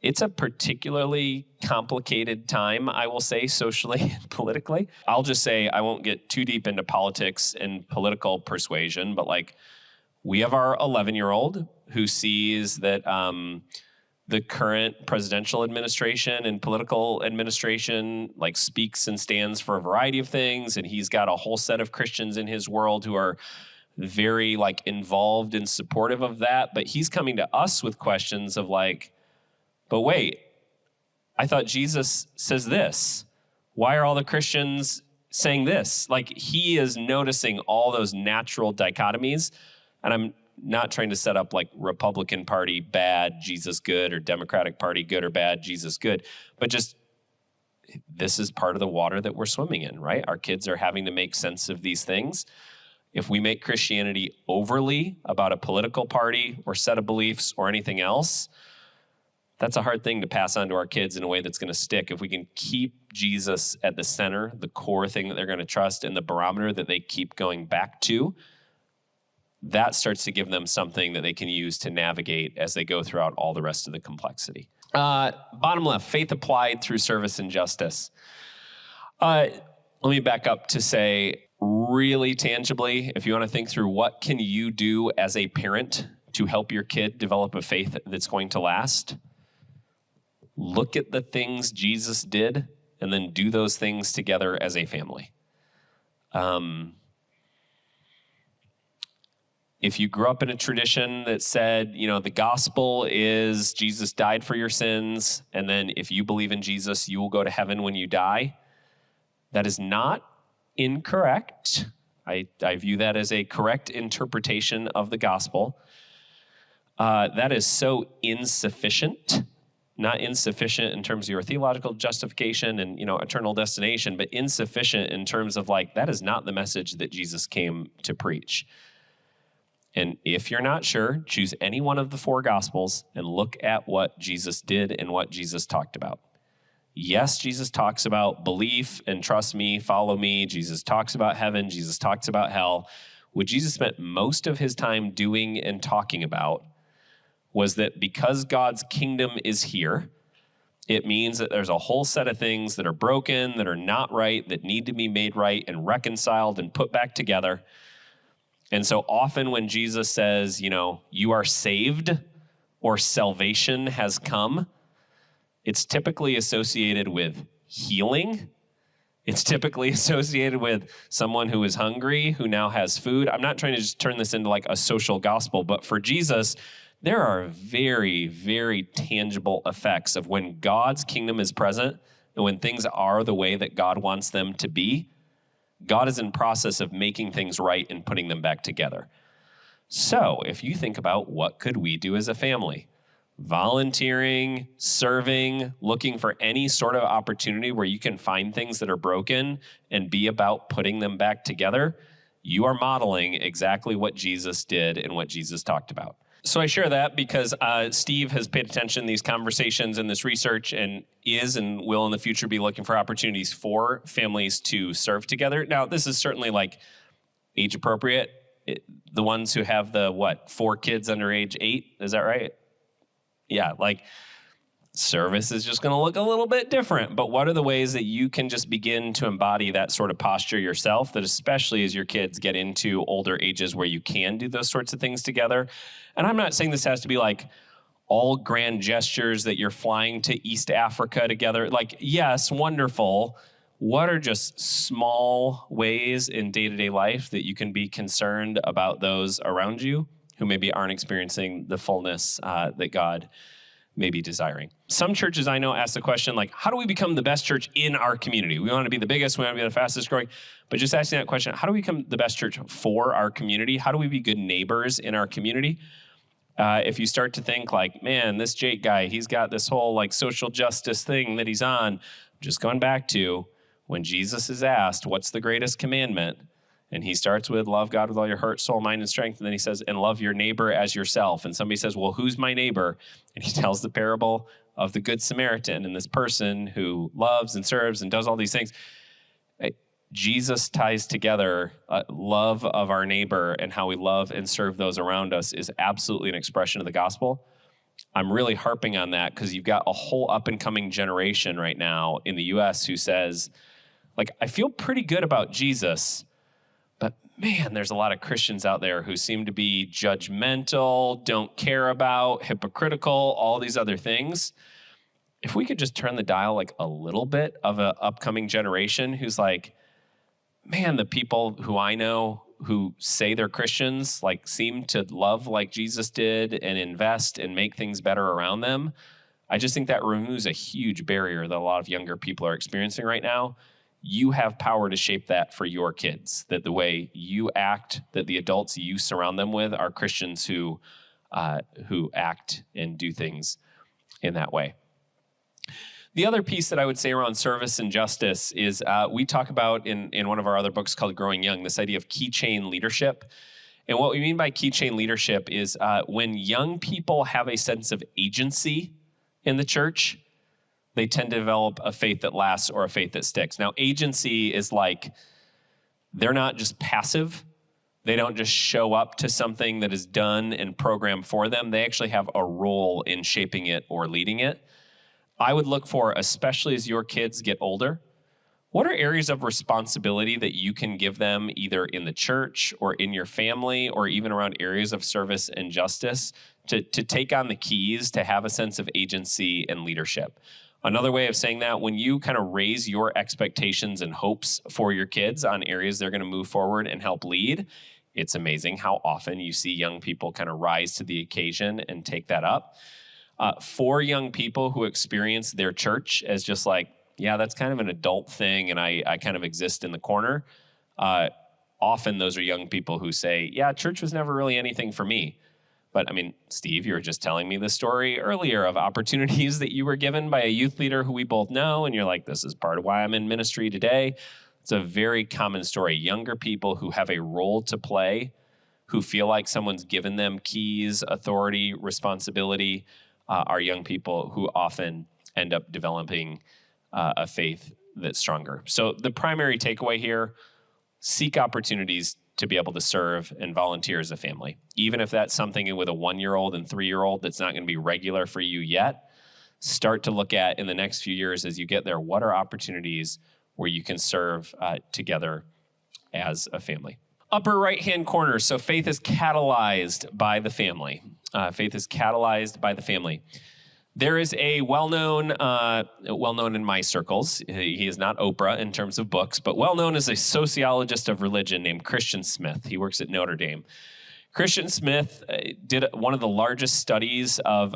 It's a particularly complicated time, I will say, socially and politically. I'll just say I won't get too deep into politics and political persuasion, but like we have our 11-year-old who sees that the current presidential administration and political administration like speaks and stands for a variety of things, and he's got a whole set of Christians in his world who are very like involved and supportive of that. But he's coming to us with questions of like, but wait, I thought Jesus says this. Why are all the Christians saying this? Like he is noticing all those natural dichotomies, and I'm not trying to set up like Republican Party bad, Jesus good, or Democratic Party good or bad, Jesus good, but just this is part of the water that we're swimming in, right? Our kids are having to make sense of these things. If we make Christianity overly about a political party or set of beliefs or anything else, that's a hard thing to pass on to our kids in a way that's going to stick. If we can keep Jesus at the center, the core thing that they're going to trust, and the barometer that they keep going back to, that starts to give them something that they can use to navigate as they go throughout all the rest of the complexity. Bottom left, faith applied through service and justice. Let me back up to say really tangibly, if you want to think through what can you do as a parent to help your kid develop a faith that's going to last, look at the things Jesus did and then do those things together as a family. If you grew up in a tradition that said, the gospel is Jesus died for your sins, and then if you believe in Jesus, you will go to heaven when you die, that is not incorrect. I view that as a correct interpretation of the gospel. That is so insufficient, not insufficient in terms of your theological justification and, eternal destination, but insufficient in terms of that is not the message that Jesus came to preach. And if you're not sure, choose any one of the 4 Gospels and look at what Jesus did and what Jesus talked about. Yes, Jesus talks about belief and trust me, follow me. Jesus talks about heaven. Jesus talks about hell. What Jesus spent most of his time doing and talking about was that because God's kingdom is here, it means that there's a whole set of things that are broken, that are not right, that need to be made right and reconciled and put back together. And so often when Jesus says, you are saved or salvation has come, it's typically associated with healing. It's typically associated with someone who is hungry, who now has food. I'm not trying to just turn this into a social gospel, but for Jesus, there are very, very tangible effects of when God's kingdom is present and when things are the way that God wants them to be. God is in process of making things right and putting them back together. So if you think about what could we do as a family, volunteering, serving, looking for any sort of opportunity where you can find things that are broken and be about putting them back together, you are modeling exactly what Jesus did and what Jesus talked about. So I share that because Steve has paid attention to these conversations and this research and is and will in the future be looking for opportunities for families to serve together. Now, this is certainly age appropriate. The ones who have 4 kids under age 8, is that right? Yeah, service is just going to look a little bit different. But what are the ways that you can just begin to embody that sort of posture yourself, that especially as your kids get into older ages where you can do those sorts of things together? And I'm not saying this has to be all grand gestures that you're flying to East Africa together. Yes, wonderful. What are just small ways in day-to-day life that you can be concerned about those around you who maybe aren't experiencing the fullness that God may be desiring? Some churches I know ask the question, how do we become the best church in our community? We want to be the biggest, we want to be the fastest growing, but just asking that question, how do we become the best church for our community? How do we be good neighbors in our community? If you start to think man, this Jake guy, he's got this whole social justice thing that he's on, just going back to when Jesus is asked, what's the greatest commandment? And he starts with love God with all your heart, soul, mind, and strength. And then he says, and love your neighbor as yourself. And somebody says, well, who's my neighbor? And he tells the parable of the Good Samaritan and this person who loves and serves and does all these things. Jesus ties together love of our neighbor and how we love and serve those around us is absolutely an expression of the gospel. I'm really harping on that because you've got a whole up-and-coming generation right now in the U.S. who says, I feel pretty good about Jesus, but man, there's a lot of Christians out there who seem to be judgmental, don't care about, hypocritical, all these other things. If we could just turn the dial a little bit of an upcoming generation who's man, the people who I know who say they're Christians, seem to love like Jesus did and invest and make things better around them. I just think that removes a huge barrier that a lot of younger people are experiencing right now. You have power to shape that for your kids, that the way you act, that the adults you surround them with are Christians who act and do things in that way. The other piece that I would say around service and justice is we talk about in one of our other books called Growing Young, this idea of keychain leadership. And what we mean by keychain leadership is when young people have a sense of agency in the church, they tend to develop a faith that lasts or a faith that sticks. Now, agency is they're not just passive. They don't just show up to something that is done and programmed for them. They actually have a role in shaping it or leading it. I would look for, especially as your kids get older, what are areas of responsibility that you can give them either in the church or in your family or even around areas of service and justice to take on the keys to have a sense of agency and leadership? Another way of saying that, when you kind of raise your expectations and hopes for your kids on areas they're going to move forward and help lead, it's amazing how often you see young people kind of rise to the occasion and take that up. For young people who experience their church as just like, yeah, that's kind of an adult thing and I kind of exist in the corner, often those are young people who say, yeah, church was never really anything for me. But I mean, Steve, you were just telling me the story earlier of opportunities that you were given by a youth leader who we both know, and you're like, this is part of why I'm in ministry today. It's a very common story. Younger people who have a role to play, who feel like someone's given them keys, authority, responsibility, are young people who often end up developing a faith that's stronger. So the primary takeaway here, seek opportunities to be able to serve and volunteer as a family. Even if that's something with a 1-year-old and 3-year-old that's not going to be regular for you yet, start to look at in the next few years as you get there, what are opportunities where you can serve together as a family. Upper right-hand corner, so faith is catalyzed by the family. Faith is catalyzed by the family. There is a well-known in my circles, he is not Oprah in terms of books, but well-known as a sociologist of religion named Christian Smith. He works at Notre Dame. Christian Smith did one of the largest studies of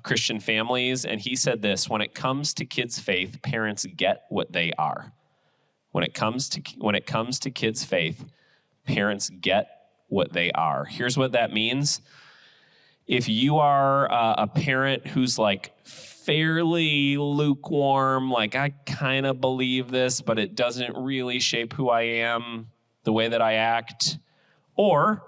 Christian families, and he said this: when it comes to kids' faith, parents get what they are. When it comes to kids' faith, parents get what they are. Here's what that means. If you are a parent who's like fairly lukewarm, like I kind of believe this, but it doesn't really shape who I am, the way that I act, or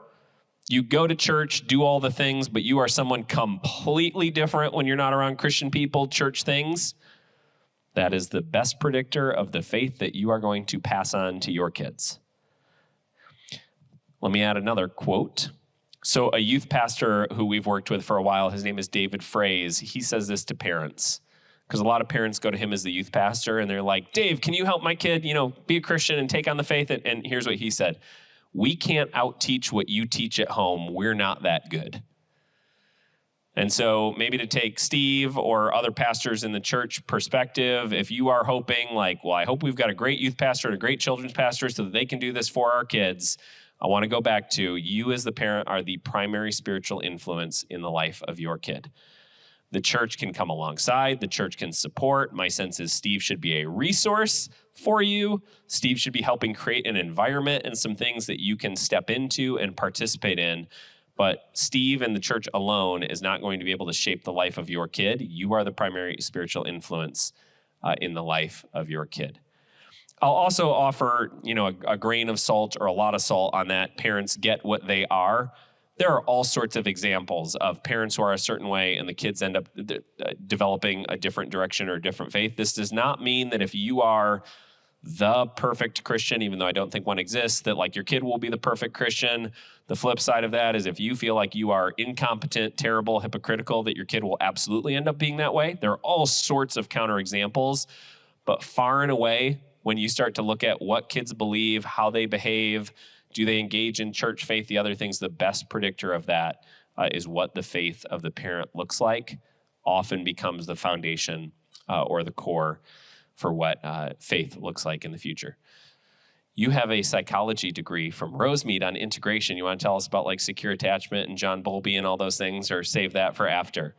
you go to church, do all the things, but you are someone completely different when you're not around Christian people, church things, that is the best predictor of the faith that you are going to pass on to your kids. Let me add another quote. So a youth pastor who we've worked with for a while, his name is David Fraze. He says this to parents, because a lot of parents go to him as the youth pastor and they're like, Dave, can you help my kid, be a Christian and take on the faith? And here's what he said: we can't out-teach what you teach at home. We're not that good. And so maybe to take Steve or other pastors in the church perspective, if you are hoping like, well, I hope we've got a great youth pastor and a great children's pastor so that they can do this for our kids, I want to go back to you as the parent are the primary spiritual influence in the life of your kid. The church can come alongside. The church can support. My sense is Steve should be a resource for you. Steve should be helping create an environment and some things that you can step into and participate in. But Steve and the church alone is not going to be able to shape the life of your kid. You are the primary spiritual influence in the life of your kid. I'll also offer, a grain of salt or a lot of salt on that. Parents get what they are. There are all sorts of examples of parents who are a certain way and the kids end up developing a different direction or a different faith. This does not mean that if you are the perfect Christian, even though I don't think one exists, that like your kid will be the perfect Christian. The flip side of that is if you feel like you are incompetent, terrible, hypocritical, that your kid will absolutely end up being that way. There are all sorts of counterexamples, but far and away, when you start to look at what kids believe, how they behave, do they engage in church faith, the other things, the best predictor of that is what the faith of the parent looks like, often becomes the foundation or the core for what faith looks like in the future. You have a psychology degree from Rosemead on integration. You want to tell us about like secure attachment and John Bowlby and all those things, or save that for after?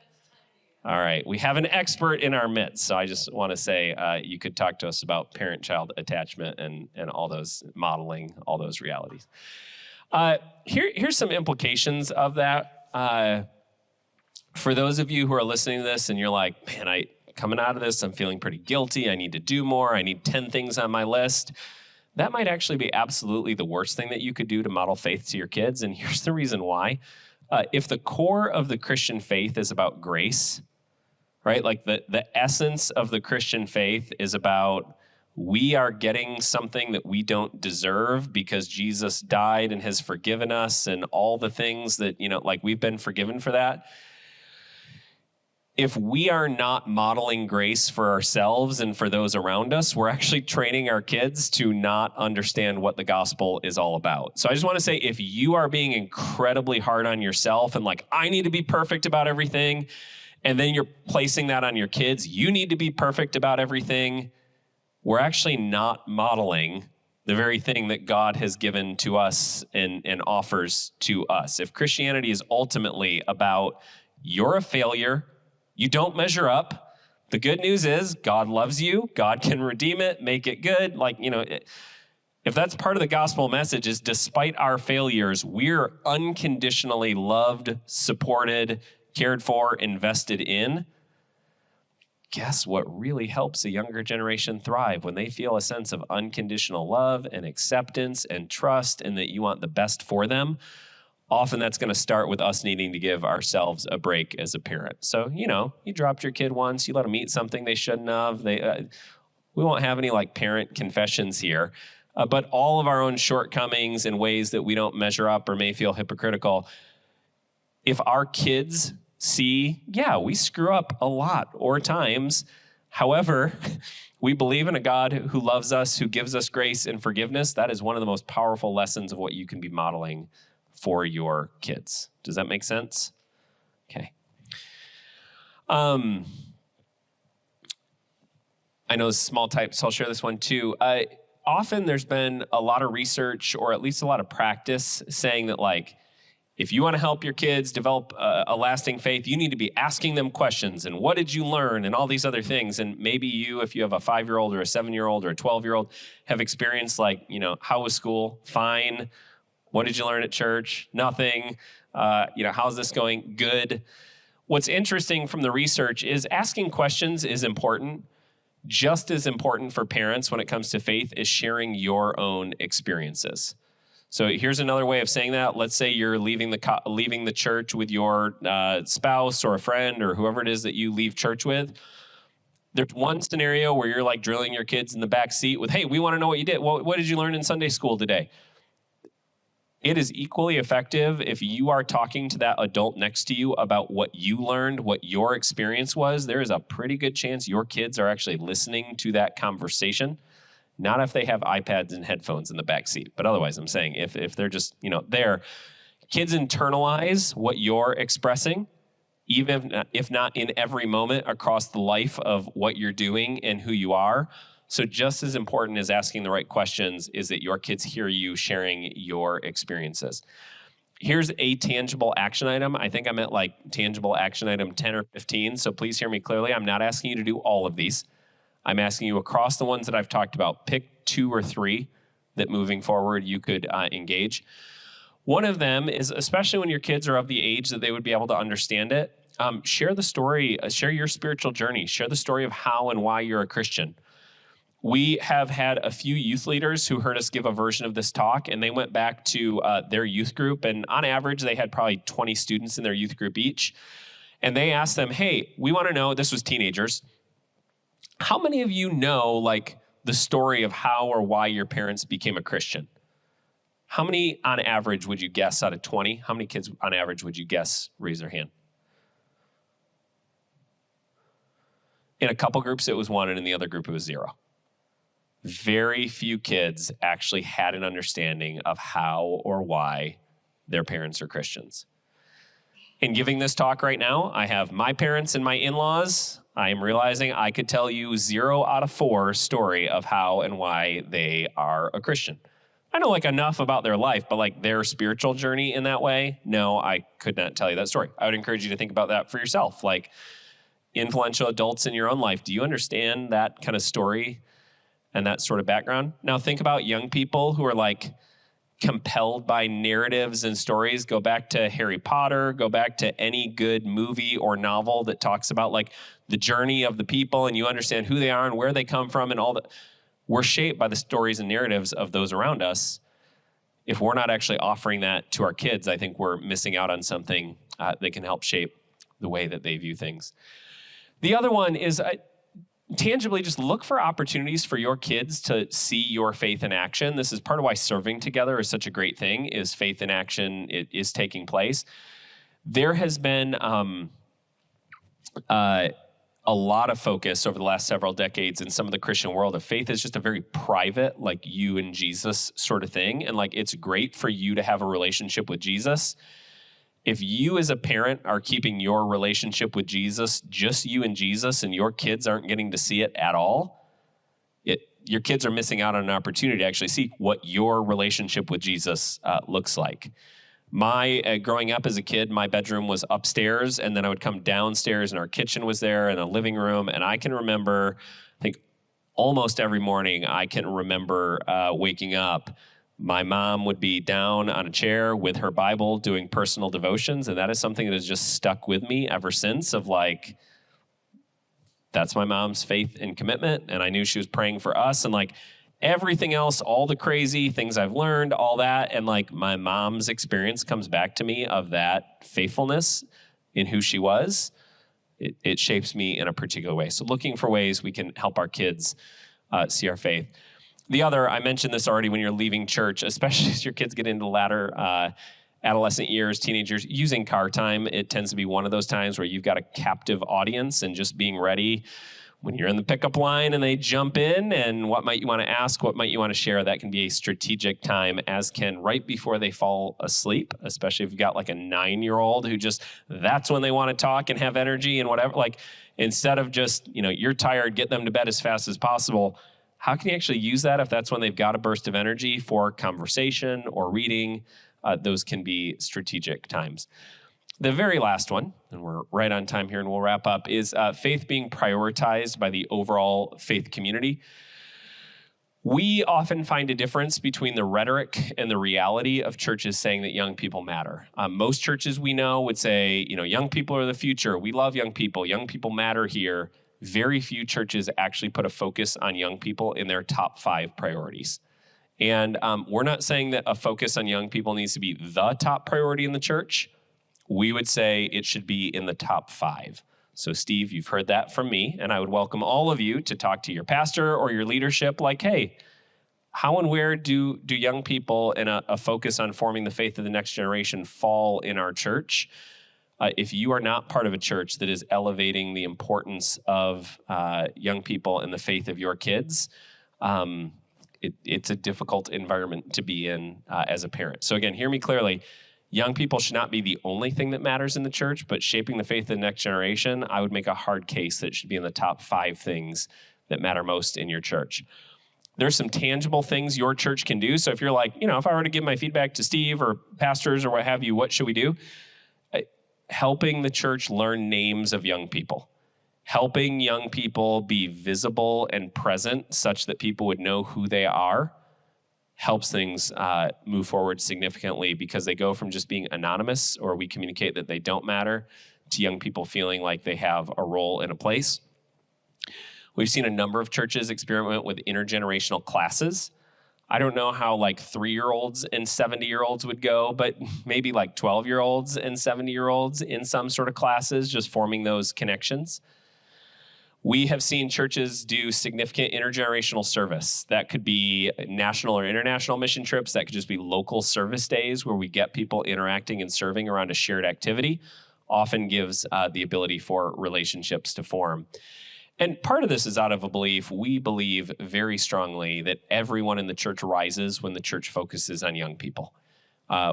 All right, we have an expert in our midst, so I just want to say you could talk to us about parent-child attachment and all those modeling, all those realities. Here's some implications of that. For those of you who are listening to this and you're like, man, coming out of this, I'm feeling pretty guilty. I need to do more. I need 10 things on my list. That might actually be absolutely the worst thing that you could do to model faith to your kids, and here's the reason why. If the core of the Christian faith is about grace, right? Like the essence of the Christian faith is about we are getting something that we don't deserve because Jesus died and has forgiven us and all the things that, like we've been forgiven for that. if we are not modeling grace for ourselves and for those around us, we're actually training our kids to not understand what the gospel is all about. So I just want to say, if you are being incredibly hard on yourself and like, I need to be perfect about everything, and then you're placing that on your kids, you need to be perfect about everything, we're actually not modeling the very thing that God has given to us and offers to us. If Christianity is ultimately about you're a failure, you don't measure up, the good news is God loves you, God can redeem it, make it good. Like, if that's part of the gospel message, is despite our failures, we're unconditionally loved, supported, cared for, invested in. Guess what really helps a younger generation thrive? When they feel a sense of unconditional love and acceptance and trust, and that you want the best for them. Often that's going to start with us needing to give ourselves a break as a parent. So, you dropped your kid once, you let them eat something they shouldn't have. We won't have any like parent confessions here, but all of our own shortcomings and ways that we don't measure up or may feel hypocritical. If our kids see, we screw up a lot or times. However, we believe in a God who loves us, who gives us grace and forgiveness. That is one of the most powerful lessons of what you can be modeling for your kids. Does that make sense? Okay. I know this is small type, so I'll share this one too. Often there's been a lot of research, or at least a lot of practice, saying that if you want to help your kids develop a lasting faith, you need to be asking them questions and what did you learn and all these other things. And maybe you, if you have a 5-year-old or a 7-year-old or a 12-year-old, have experienced how was school? Fine. What did you learn at church? Nothing. How's this going? Good. What's interesting from the research is asking questions is important. Just as important for parents when it comes to faith is sharing your own experiences. So here's another way of saying that. Let's say you're leaving the church with your spouse or a friend or whoever it is that you leave church with. There's one scenario where you're drilling your kids in the back seat with, hey, we want to know what you did. What did you learn in Sunday school today? It is equally effective if you are talking to that adult next to you about what you learned, what your experience was. There is a pretty good chance your kids are actually listening to that conversation. Not if they have iPads and headphones in the back seat, but otherwise I'm saying if they're just, there, kids internalize what you're expressing, even if not in every moment across the life of what you're doing and who you are. So just as important as asking the right questions is that your kids hear you sharing your experiences. Here's a tangible action item. I think I meant tangible action item 10 or 15. So please hear me clearly. I'm not asking you to do all of these. I'm asking you across the ones that I've talked about, pick 2 or 3 that moving forward you could engage. One of them is, especially when your kids are of the age that they would be able to understand it, share the story, share your spiritual journey, share the story of how and why you're a Christian. We have had a few youth leaders who heard us give a version of this talk, and they went back to their youth group, and on average, they had probably 20 students in their youth group each. And they asked them, hey, we want to know, this was teenagers, how many of you know, the story of how or why your parents became a Christian? How many, on average, would you guess out of 20? How many kids, on average, would you guess raise their hand? In a couple groups, it was 1, and in the other group, it was 0. Very few kids actually had an understanding of how or why their parents are Christians. In giving this talk right now, I have my parents and my in-laws. I am realizing I could tell you 0 out of 4 story of how and why they are a Christian. I know enough about their life, but their spiritual journey in that way, no, I could not tell you that story. I would encourage you to think about that for yourself. Influential adults in your own life, do you understand that kind of story and that sort of background? Now think about young people who are compelled by narratives and stories. Go back to Harry Potter, go back to any good movie or novel that talks about the journey of the people, and you understand who they are and where they come from and all that. We're shaped by the stories and narratives of those around us. If we're not actually offering that to our kids, I think we're missing out on something that can help shape the way that they view things. The other one is tangibly just look for opportunities for your kids to see your faith in action. This is part of why serving together is such a great thing, is faith in action is taking place. There has been a lot of focus over the last several decades in some of the Christian world of faith is just a very private, like you and Jesus sort of thing. And like, it's great for you to have a relationship with Jesus. If you as a parent are keeping your relationship with Jesus, just you and Jesus, and your kids aren't getting to see it at all, your kids are missing out on an opportunity to actually see what your relationship with Jesus looks like. Growing up as a kid, my bedroom was upstairs, and then I would come downstairs, and our kitchen was there, and a living room. And I can remember, I think almost every morning, I can remember waking up. My mom would be down on a chair with her Bible doing personal devotions, and that is something that has just stuck with me ever since, of like, that's my mom's faith and commitment, and I knew she was praying for us, and like everything else, all the crazy things I've learned, all that, and like my mom's experience comes back to me of that faithfulness in who she was. It shapes me in a particular way. So looking for ways we can help our kids see our faith. The other, I mentioned this already, when you're leaving church, especially as your kids get into the latter adolescent years, teenagers, using car time, it tends to be one of those times where you've got a captive audience, and just being ready when you're in the pickup line and they jump in, and what might you want to ask, what might you want to share. That can be a strategic time, as can right before they fall asleep, especially if you've got like a 9-year-old who just, that's when they want to talk and have energy and whatever. Like, instead of just, you're tired, get them to bed as fast as possible. How can you actually use that if that's when they've got a burst of energy for conversation or reading? Those can be strategic times. The very last one, and we're right on time here and we'll wrap up, is faith being prioritized by the overall faith community. We often find a difference between the rhetoric and the reality of churches saying that young people matter. Most churches we know would say, young people are the future. We love young people matter here. Very few churches actually put a focus on young people in their top 5 priorities. And we're not saying that a focus on young people needs to be the top priority in the church. We would say it should be in the top 5. So Steve, you've heard that from me, and I would welcome all of you to talk to your pastor or your leadership like, hey, how and where do young people and a focus on forming the faith of the next generation fall in our church? If you are not part of a church that is elevating the importance of young people and the faith of your kids, it's a difficult environment to be in as a parent. So again, hear me clearly. Young people should not be the only thing that matters in the church, but shaping the faith of the next generation, I would make a hard case that it should be in the top 5 things that matter most in your church. There's some tangible things your church can do. So if you're like, if I were to give my feedback to Steve or pastors or what have you, what should we do? Helping the church learn names of young people. Helping young people be visible and present such that people would know who they are helps things move forward significantly, because they go from just being anonymous, or we communicate that they don't matter, to young people feeling like they have a role and a place. We've seen a number of churches experiment with intergenerational classes. I don't know how like 3-year-olds and 70-year-olds would go, but maybe like 12-year-olds and 70-year-olds in some sort of classes, just forming those connections. We have seen churches do significant intergenerational service. That could be national or international mission trips. That could just be local service days where we get people interacting and serving around a shared activity. Often gives the ability for relationships to form. And part of this is out of a belief. We believe very strongly that everyone in the church rises when the church focuses on young people.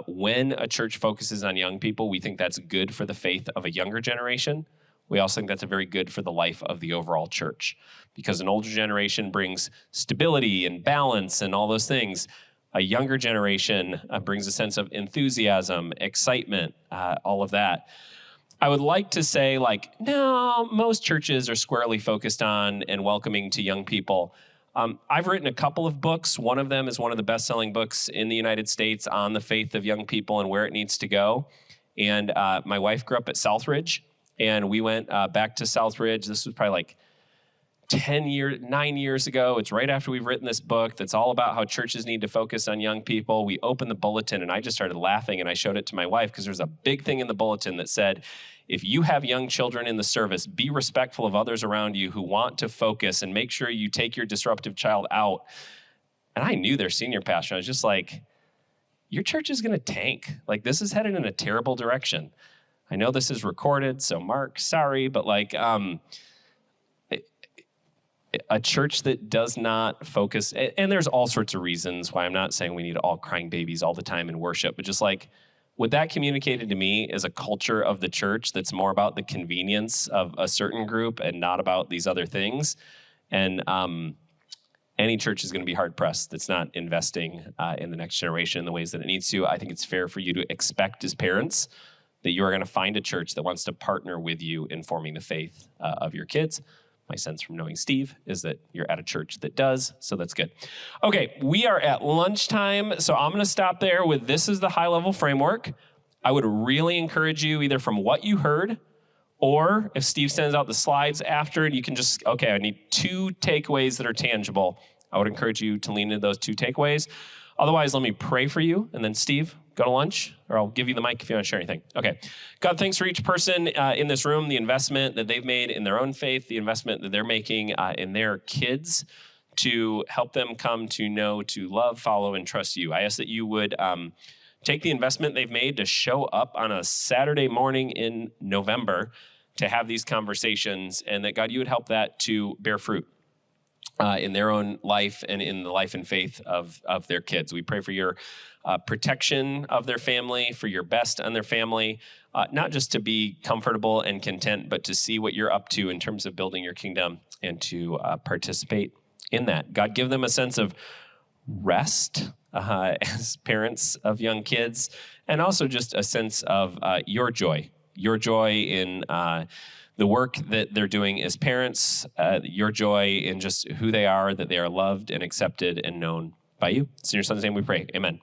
When a church focuses on young people, we think that's good for the faith of a younger generation. We also think that's very good for the life of the overall church, because an older generation brings stability and balance and all those things. A younger generation brings a sense of enthusiasm, excitement, all of that. I would like to say, no, most churches are squarely focused on and welcoming to young people. I've written a couple of books. One of them is one of the best-selling books in the United States on the faith of young people and where it needs to go. And my wife grew up at Southridge, and we went back to Southridge. This was probably 9 years ago. It's right after we've written this book that's all about how churches need to focus on young people. We opened the bulletin, and I just started laughing, and I showed it to my wife, because there's a big thing in the bulletin that said, if you have young children in the service, be respectful of others around you who want to focus, and make sure you take your disruptive child out. And I knew their senior pastor. I was just like, your church is going to tank. This is headed in a terrible direction. I know this is recorded, so Mark, sorry, but like a church that does not focus, and there's all sorts of reasons why I'm not saying we need all crying babies all the time in worship, but just like what that communicated to me is a culture of the church that's more about the convenience of a certain group and not about these other things. And any church is going to be hard pressed that's not investing in the next generation in the ways that it needs to. I think it's fair for you to expect as parents that you are going to find a church that wants to partner with you in forming the faith of your kids. My sense from knowing Steve is that you're at a church that does, so that's good. Okay, we are at lunchtime, so I'm going to stop there with this is the high-level framework. I would really encourage you, either from what you heard, or if Steve sends out the slides after, and you can just, okay, I need 2 takeaways that are tangible. I would encourage you to lean into those 2 takeaways. Otherwise, let me pray for you, and then Steve, go to lunch, or I'll give you the mic if you want to share anything. Okay. God, thanks for each person in this room, the investment that they've made in their own faith, the investment that they're making in their kids to help them come to know, to love, follow, and trust you. I ask that you would take the investment they've made to show up on a Saturday morning in November to have these conversations, and that, God, you would help that to bear fruit in their own life and in the life and faith of their kids. We pray for your protection of their family, for your best on their family, not just to be comfortable and content, but to see what you're up to in terms of building your kingdom and to participate in that. God, give them a sense of rest as parents of young kids, and also just a sense of your joy in the work that they're doing as parents, your joy in just who they are, that they are loved and accepted and known by you. It's in your son's name we pray. Amen.